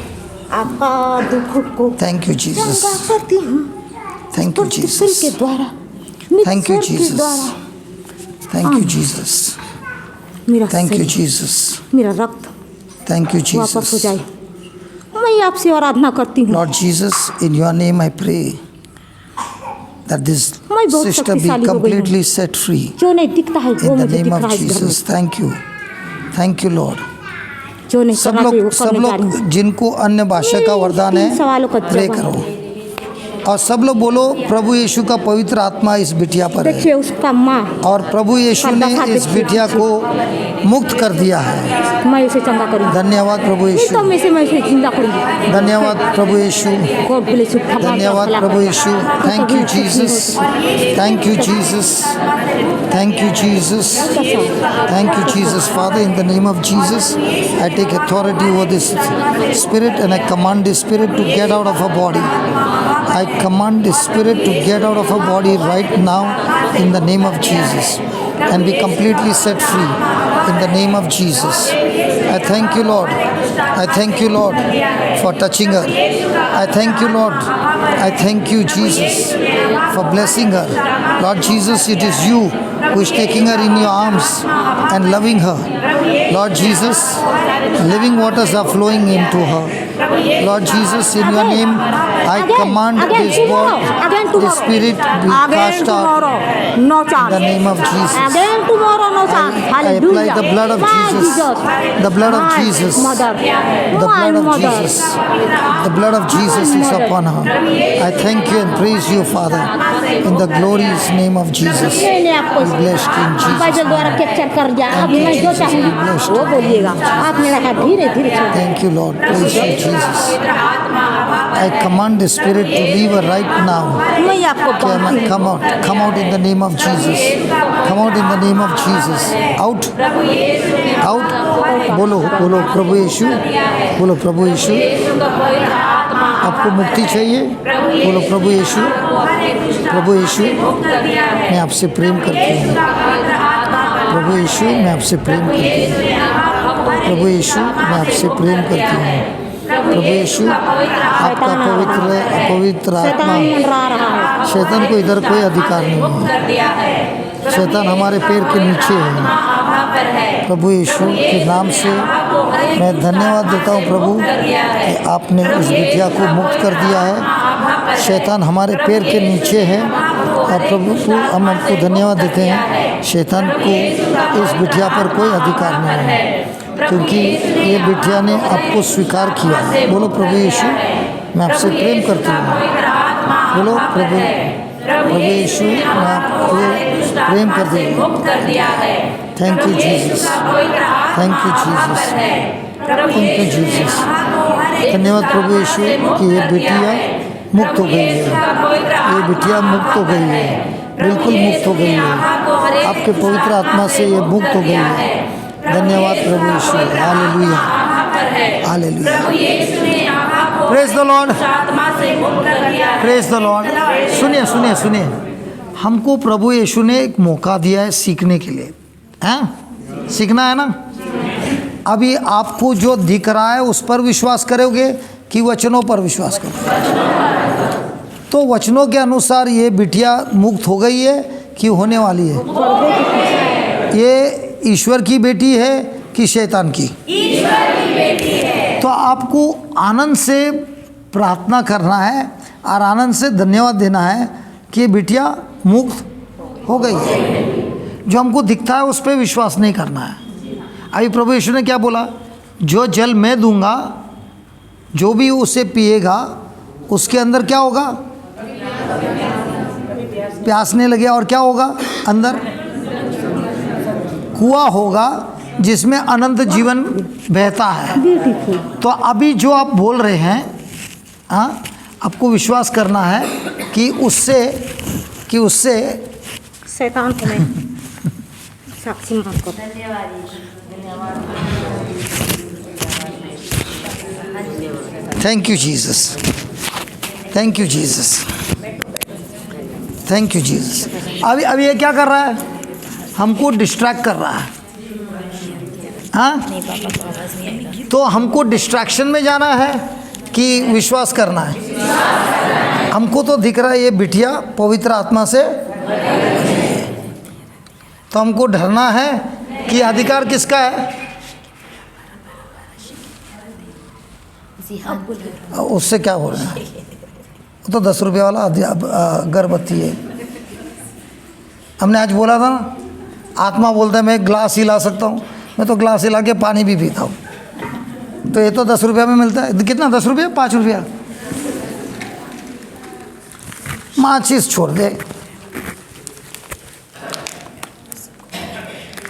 आपका दुख को। Thank you Jesus. चंगा करती हूँ थैंक यू जीसस। के द्वारा, थैंक यू निस्वार्थ के जीसस। द्वारा। Thank you Jesus. मेरा थैंक यू शरीर, जीसस। मेरा रक्त थैंक यू वापस हो जीसस। जाए। मैं आपसे आराधना करती हूँ। Lord Jesus, in your name I pray that this मैं बहुत sister be शक्तिशाली हो गई हूँ। completely set free जो नहीं दिखता है वो in the मुझे name दिख of रहा है इस घर में। Jesus. Thank you. Thank you Lord. जो नहीं सब करना चाहिए वो लोग करने जा रही हूँ। जिनको अन्य भाषा का वरदान 3 सवालों का है, प्रे जवाब। करो और सब लोग बोलो, प्रभु यीशु का पवित्र आत्मा इस बिटिया पर है देखिए उसका माँ, और प्रभु यीशु ने इस बिटिया को मुक्त कर दिया है। मैं उसे चंगा करूँगी। धन्यवाद प्रभु यीशु। में से मैं उसे जिंदा करूँगी। धन्यवाद प्रभु यीशु। God bless you. धन्यवाद प्रभु Yishu. Thank you Jesus. Thank you Jesus. Thank you Jesus. Thank you, Jesus. Father, in the name of Jesus, I take authority over this spirit and I command this spirit to get out of her body. I command this spirit to get out of her body right now in the name of Jesus and be completely set free in the name of Jesus. I thank you, Lord. I thank you, Lord, for touching her. I thank you, Lord. I thank you, Jesus, for blessing her. Lord Jesus, it is you who is taking her in your arms and loving her. Lord Jesus, living waters are flowing into her. Lord Jesus, in your name, I command this spirit be cast out No in chance. the name of Jesus. Again tomorrow, no chance. I apply the blood of Jesus. The blood of Jesus. Mother. The blood of Jesus. The blood of Jesus is upon her. I thank you and praise you, Father, in the glorious name of Jesus. मैंने आपको Be blessed in Jesus' Bible द्वारा name. Capture कर दिया। अब Thank you, मैं जो Jesus. चाहूँगी Be blessed. वो बोलिएगा। आप मेरा हाथ धीरे धीरे छोड़। Thank you, Lord. Praise you, Jesus. I command the spirit to leave her right now. मैं आपको बांधती हूँ। Come out. Come out in the name of Jesus. Come out in the name of Jesus. Out. Out. बोलो बोलो प्रभु यीशु। बोलो प्रभु यीशु। आपको मुक्ति चाहिए? बोलो प्रभु यीशु। प्रभु यीशु, मैं आपसे प्रेम करती हूँ। प्रभु यीशु, मैं आपसे प्रेम करती हूँ। प्रभु यीशु, मैं आपसे प्रेम करती हूँ। प्रभु यीशु, आपका पवित्र आत्मा, शैतान को इधर कोई अधिकार नहीं है। शैतान हमारे पैर के नीचे है। प्रभु यीशु के नाम से मैं धन्यवाद देता हूँ प्रभु कि आपने इस बिटिया को मुक्त कर दिया है। शैतान हमारे पैर के नीचे है और प्रभु हम आपको धन्यवाद देते हैं। शैतान को इस बिटिया पर कोई अधिकार नहीं है क्योंकि ये बिटिया ने आपको स्वीकार किया। बोलो प्रभु यीशु, मैं आपसे प्रेम करती हूँ। बोलो प्रभु यीशु, मैं आपको प्रेम करती हूँ। Thank you Jesus. Thank you Jesus. Thank you Jesus. धन्यवाद प्रभु यीशु कि ये बिटिया मुक्त हो गई है। ये बिटिया मुक्त हो गई है, बिल्कुल मुक्त हो गई है। आपके पवित्र आत्मा से ये मुक्त हो गई है। धन्यवाद प्रभु यीशु। हालेलुया। पर है। हालेलुया। प्रभु यीशु ने आभा को प्रेज द लॉर्ड, आत्मा से मुक्त कर दिया है। Praise the Lord. सुनिए सुनिए सुनिए, हमको प्रभु यीशु ने एक मौका दिया है सीखने के लिए, हैं? सीखना है ना। अभी आपको जो दिख रहा है उस पर विश्वास करोगे कि वचनों पर विश्वास करोगे? तो वचनों के अनुसार ये बिटिया मुक्त हो गई है कि होने वाली है? ये ईश्वर की बेटी है कि शैतान की? ईश्वर की बेटी है। तो आपको आनंद से प्रार्थना करना है और आनंद से धन्यवाद देना है कि ये बिटिया मुक्त हो गई है। जो हमको दिखता है उस पर विश्वास नहीं करना है। अभी प्रभु यीशु ने क्या बोला? जो जल मैं दूंगा, जो भी उसे पिएगा उसके अंदर क्या होगा? प्यास नहीं लगे, और क्या होगा? अंदर कुआं होगा जिसमें अनंत जीवन बहता है। तो अभी जो आप बोल रहे हैं, हाँ, आपको विश्वास करना है कि उससे शैतान को मैं साक्षी मान को thank you Jesus, thank you Jesus, thank you Jesus. अभी ये क्या कर रहा है? हमको डिस्ट्रैक्ट कर रहा है, हाँ? तो हमको डिस्ट्रैक्शन में जाना है कि विश्वास करना है? हमको तो दिख रहा है ये बिटिया पवित्र आत्मा से, तो हमको डरना है कि अधिकार किसका है? उससे क्या हो रहा है? वो तो 10 रुपये वाला अगरबत्ती है। हमने आज बोला था ना, आत्मा बोलता है मैं ग्लास हिला सकता हूँ, मैं तो ग्लास हिला के पानी भी पीता हूँ। तो ये तो 10 रुपये में मिलता है। कितना? 10 रुपये? 5 रुपया? माचिस छोड़ दे,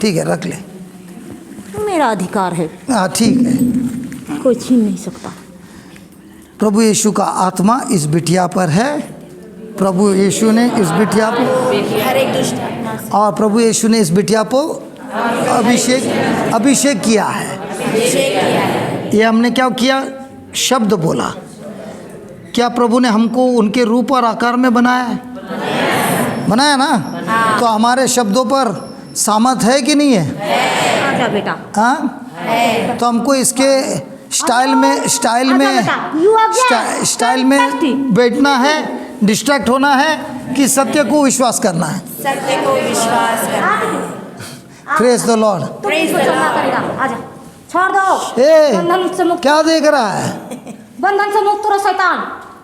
ठीक है, रख ले, मेरा अधिकार है, हाँ ठीक है। कोई छीन नहीं सकता। प्रभु यीशु का आत्मा इस बिटिया पर है। प्रभु यीशु ने इस बिटिया को, हर एक दुष्ट आत्मा से और प्रभु यीशु ने इस बिटिया को अभिषेक किया है। ये हमने क्या किया? शब्द बोला। क्या प्रभु ने हमको उनके रूप और आकार में बनाया है? बनाया ना? तो हमारे शब्दों पर सामर्थ है कि नहीं है? आजा बेटा, हाँ? तो हमको इसके स्टाइल में बैठना है, डिस्ट्रैक्ट होना है कि सत्य को विश्वास करना है? सत्य को विश्वास करना है। Praise the Lord. तुम इसको चलना करेगा। आजा, छोड़ दो। ए, बंधन से मुक्त, क्या देख रहा है? बंधन से मुक्त रहो शैतान,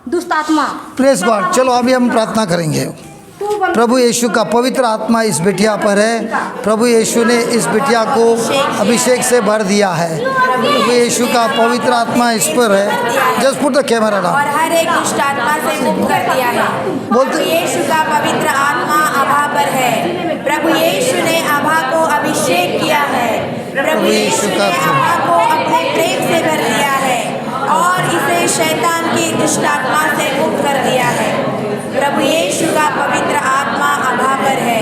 दुष्ट आत्मा। Praise God. चलो अभी हम प्रार्थना करेंगे। प्रभु यीशु का पवित्र आत्मा इस बिटिया पर है। प्रभु यीशु ने इस बिटिया को अभिषेक से भर दिया है। प्रभु यीशु का पवित्र आत्मा इस पर है। Just put the camera down. और हर एक दुष्ट आत्मा से मुक्त कर दिया है। बोलते- प्रभु यीशु का पवित्र आत्मा आभा पर है। प्रभु यीशु ने आभा को अभिषेक किया है। प्रभु यीशु ने आभा को अपने प्रेम से भर दिया है और इसे शैतान की दुष्ट आत्मा से मुक्त कर दिया है। प्रभु यीशु का पवित्र आत्मा आभा पर है।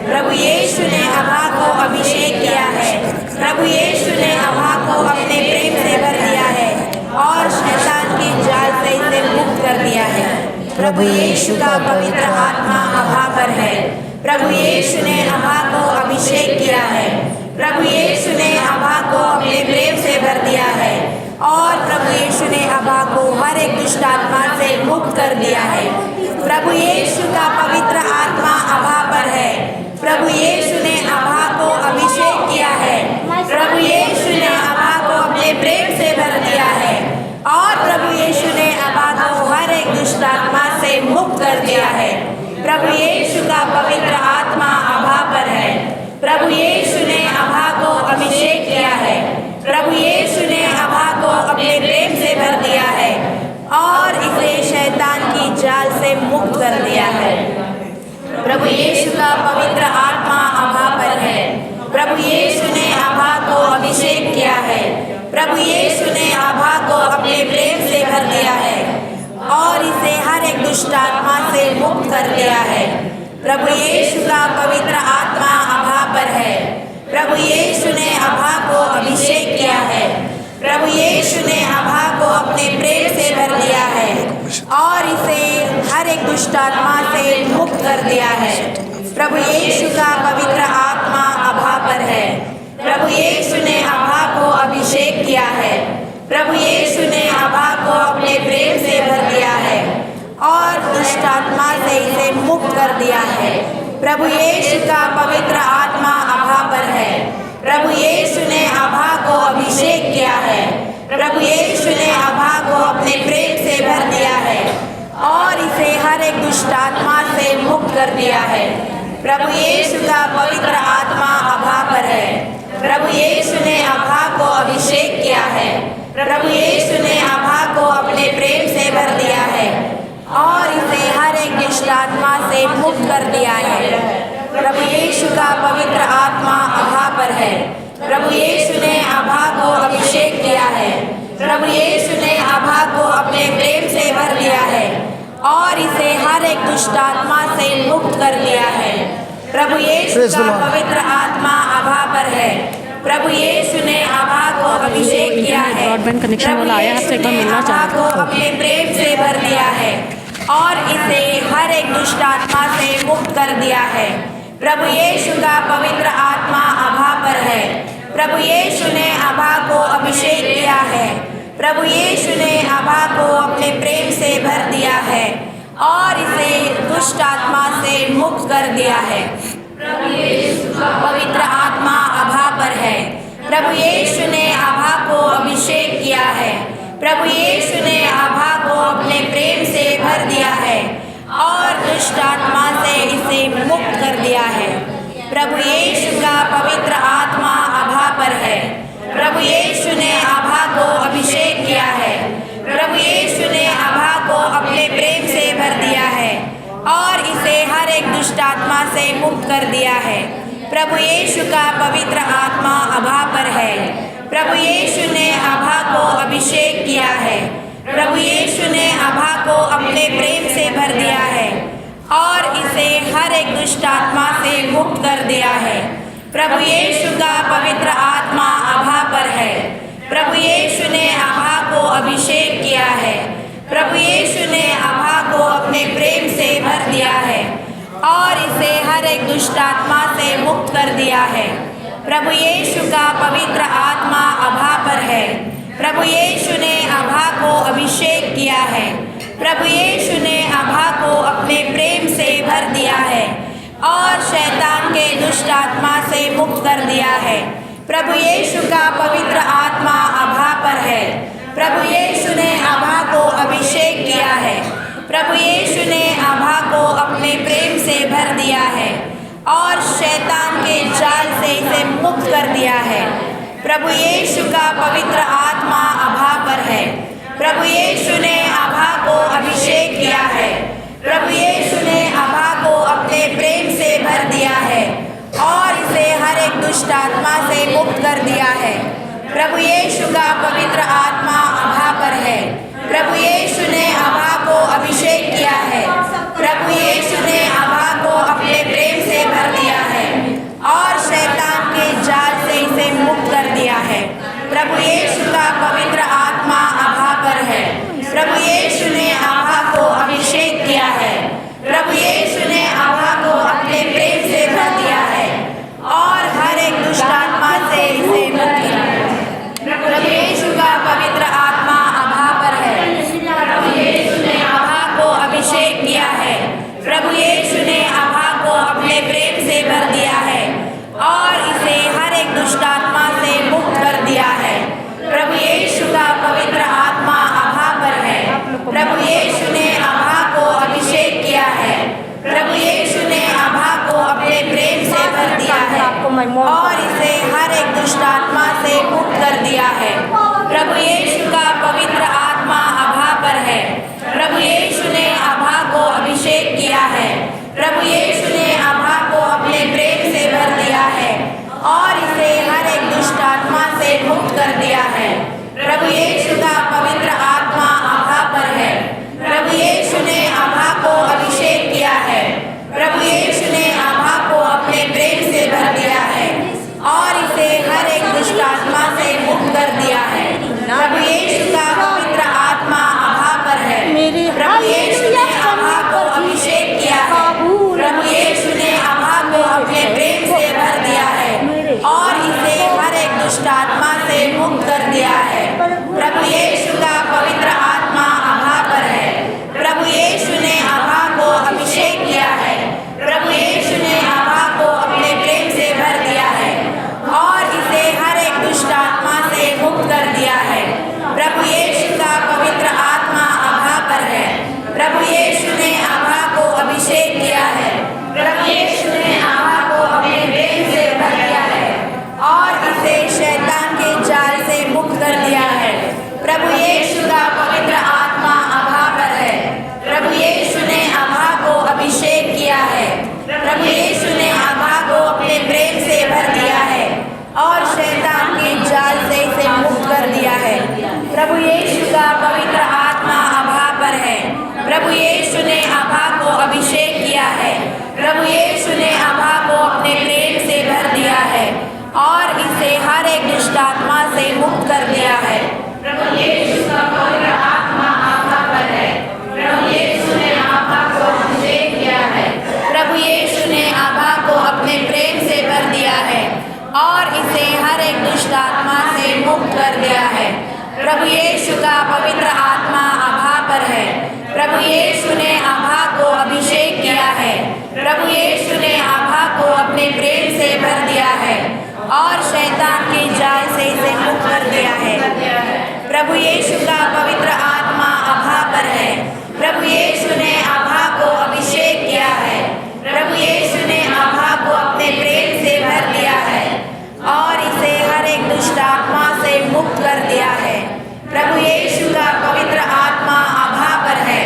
प्रभु यीशु ने आभा को अभिषेक किया है। प्रभु यीशु ने आभा को अपने प्रेम से भर दिया है और शैतान की जाल से इसे मुक्त कर दिया है। प्रभु यीशु का पवित्र आत्मा आभा पर है। प्रभु यीशु ने आभा को अभिषेक किया है। प्रभु यीशु ने आभा को अपने प्रेम से भर दिया है और प्रभु यीशु ने आभा को हर एक दुष्ट आत्मा से मुक्त कर दिया है। प्रभु यीशु का पवित्र आत्मा आभा पर है। प्रभु यीशु ने आभा को अभिषेक किया है। प्रभु यीशु ने आभा को अपने प्रेम से भर दिया है और प्रभु यीशु ने आभा को हर एक दुष्ट आत्मा से मुक्त कर दिया है। प्रभु यीशु का पवित्र आत्मा आभा पर है। प्रभु यीशु ने आभा को अभिषेक किया है। प्रभु यीशु ने आभा को अपने प्रेम से भर दिया है और इसे शैतान की जाल से मुक्त कर दिया है। प्रभु यीशु का पवित्र आत्मा आभा पर है। प्रभु यीशु ने आभा को अभिषेक किया है। प्रभु यीशु ने आभा को अपने प्रेम से भर दिया है और इसे हर एक दुष्ट आत्मा से मुक्त कर दिया है। प्रभु यीशु का पवित्र आत्मा आभा पर है। प्रभु यीशु ने आभा को अभिषेक किया है। प्रभु यीशु ने आभा को अपने प्रेम से भर दिया है और इसे हर एक दुष्ट आत्मा से मुक्त कर दिया है। प्रभु यीशु का पवित्र आत्मा आभा पर है। प्रभु यीशु ने आभा को अभिषेक किया है। प्रभु यीशु ने आभा को अपने प्रेम से भर दिया है और दुष्ट आत्मा से इसे मुक्त कर दिया है। प्रभु यीशु का पवित्र आत्मा आभा पर है। प्रभु यीशु ने आभा को अभिषेक किया है। प्रभु यीशु ने आभा को अपने प्रेम से भर दिया है और इसे हर एक दुष्ट आत्मा से मुक्त कर दिया है। प्रभु यीशु का पवित्र आत्मा आभा पर है। प्रभु यीशु ने आभा को अभिषेक किया है। प्रभु यीशु ने आभा को अपने प्रेम से भर दिया है और इसे हर एक दुष्ट आत्मा से मुक्त कर दिया है। प्रभु यीशु का पवित्र आत्मा आभा पर है। प्रभु यीशु ने आभा को अभिषेक किया है। प्रभु यीशु ने आभा को अपने प्रेम से भर दिया है और इसे हर एक दुष्ट आत्मा से मुक्त कर दिया है। प्रभु यीशु का पवित्र आत्मा आभा पर है। प्रभु यीशु ने आभा को अभिषेक किया है। ब्रॉडबैंड कनेक्शन वाला आया, आपसे एक बार मिलना चाहता हूं। को अपने प्रेम से भर दिया है और इसे हर एक दुष्ट आत्मा से मुक्त कर दिया है। प्रभु यीशु का पवित्र आत्मा आभा पर है। प्रभु यीशु ने आभा को अभिषेक किया है। प्रभु यीशु ने आभा को अपने प्रेम से भर दिया है और इसे दुष्ट आत्मा से मुक्त कर दिया है। प्रभु यीशु का पवित्र आत्मा आभा पर है। प्रभु यीशु ने आभा को अभिषेक किया है। प्रभु यीशु ने आभा को अपने प्रेम से भर दिया है और दुष्ट आत्मा से इसे मुक्त कर दिया है। प्रभु यीशु का पवित्र आत्मा आभा पर है। प्रभु यीशु ने आभा को अभिषेक किया है। प्रभु यीशु ने आभा को अपने प्रेम से भर दिया है और इसे हर एक दुष्ट आत्मा से मुक्त कर दिया है। प्रभु यीशु का पवित्र आत्मा आभा पर है। प्रभु यीशु ने आभा को अभिषेक किया है। प्रभु यीशु ने आभा को अपने प्रेम से भर दिया है और इसे हर एक दुष्ट आत्मा से मुक्त कर दिया है। प्रभु यीशु का पवित्र आत्मा आभा पर है। प्रभु यीशु ने आभा को अभिषेक किया है। प्रभु यीशु ने आभा को अपने प्रेम से भर दिया है और इसे हर एक दुष्ट आत्मा से मुक्त कर दिया है। प्रभु यीशु का पवित्र आत्मा आभा पर है। प्रभु यीशु ने आभा को अभिषेक किया है। प्रभु यीशु ने आभा को अपने प्रेम से भर दिया है और शैतान के दुष्ट आत्मा से मुक्त कर दिया है। प्रभु यीशु का पवित्र आत्मा आभा पर है। प्रभु यीशु ने आभा को अभिषेक किया है। प्रभु यीशु ने आभा को अपने प्रेम से भर दिया है और शैतान के जाल से इसे मुक्त कर दिया है। प्रभु यीशु का पवित्र आत्मा आभा पर है। प्रभु यीशु ने आभा को अभिषेक किया है। प्रभु यीशु ने आभा को अपने प्रेम से भर दिया है और इसे हर एक दुष्ट आत्मा से मुक्त कर दिया है। प्रभु यीशु का पवित्र आत्मा आभा पर है। प्रभु यीशु ने आभा को अभिषेक किया है। प्रभु यीशु ने आभा को अपने प्रेम से भर दिया है और शैतान के जाल से इसे मुक्त कर दिया है। प्रभु यीशु का पवित्र आत्मा आभा पर है। प्रभु यीशु ने आभा को अभिषेक किया है। प्रभु यीशु ने आभा को अपने प्रेम से भर दिया है और हर एक दुष्ट आत्मा से इसे मुक्त किया है। प्रभु यीशु का पवित्र शैतान के जाल से इसे मुक्त कर दिया है। प्रभु यीशु का पवित्र आत्मा आभा पर है। प्रभु यीशु ने आभा को अभिषेक किया है। प्रभु यीशु ने आभा को अपने प्रेम से भर दिया है और इसे हर एक दुष्ट आत्मा से मुक्त कर दिया है। प्रभु यीशु का पवित्र आत्मा आभा पर है।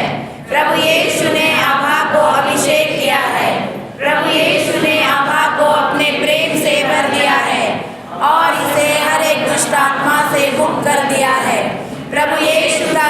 प्रभु यीशु ने आभा को अभिषेक किया है। प्रभु यीशु ने आभा को अपने प्रेम से भर दिया है और इसे हर एक दुष्ट आत्मा से मुक्त कर दिया है। प्रभु यीशु का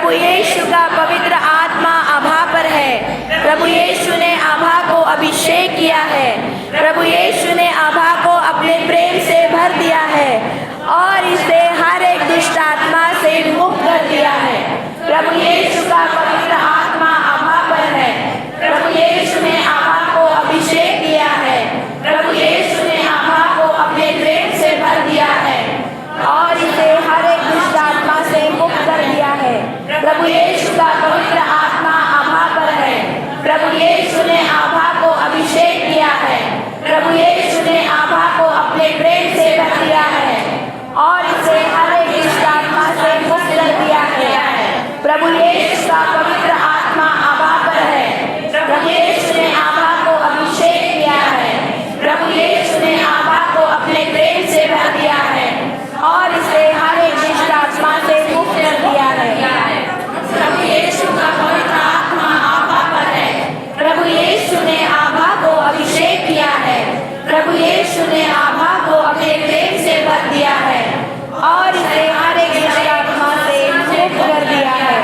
प्रभु यीशु का पवित्र आत्मा आभा पर है। प्रभु यीशु ने आभा को अभिषेक किया है। प्रभु यीशु ने आभा को अपने प्रेम से भर दिया है और इसे हर एक दुष्ट आत्मा से मुक्त कर दिया है। प्रभु यीशु का पवित्र आत्मा आभा पर है। प्रभु यीशु ने आभा को अभिषेक किया है। प्रभु यीशु ने आभा को अपने प्रेम से भर दिया है और इसे हर एक दुष्ट आत्मा से मुक्त कर दिया है। प्रभु यीशु का पवित्र आत्मा आभा पर है। प्रभु यीशु ने आभा को अभिषेक किया है। प्रभु यीशु ने आभा को अपने प्रेम से भर दिया है और इसे हर एक दुष्ट आत्मा से मुक्त कर दिया है। प्रभु यीशु का पवित्र आत्मा आभा पर है। प्रभु यीशु ने आभा को अभिषेक किया है। प्रभु यीशु ने आभा को अपने प्रेम से भर दिया है और इसे हर एक दुष्ट आत्मा से मुक्त कर दिया है। प्रभु यीशु का पवित्र आत्मा आभा पर है। प्रभु यीशु ने आभा को अभिषेक किया है। प्रभु यीशु ने आभा को अपने प्रेम से भर दिया है और इसे हर एक दुष्ट आत्मा से मुक्त कर दिया है।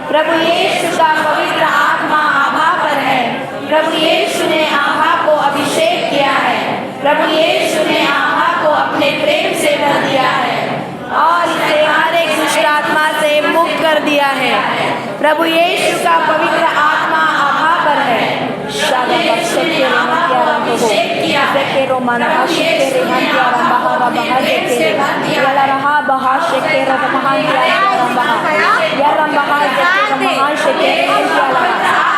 प्रभु यीशु का पवित्र आत्मा आभा पर है। प्रभु यीशु ने आभा को अभिषेक किया है। प्रभु यीशु ने आभा को अपने प्रेम से भर दिया है और इसे हर एक दुष्ट आत्मा से मुक्त कर दिया है। प्रभु यीशु का पवित्र आत्मा आभा पर है।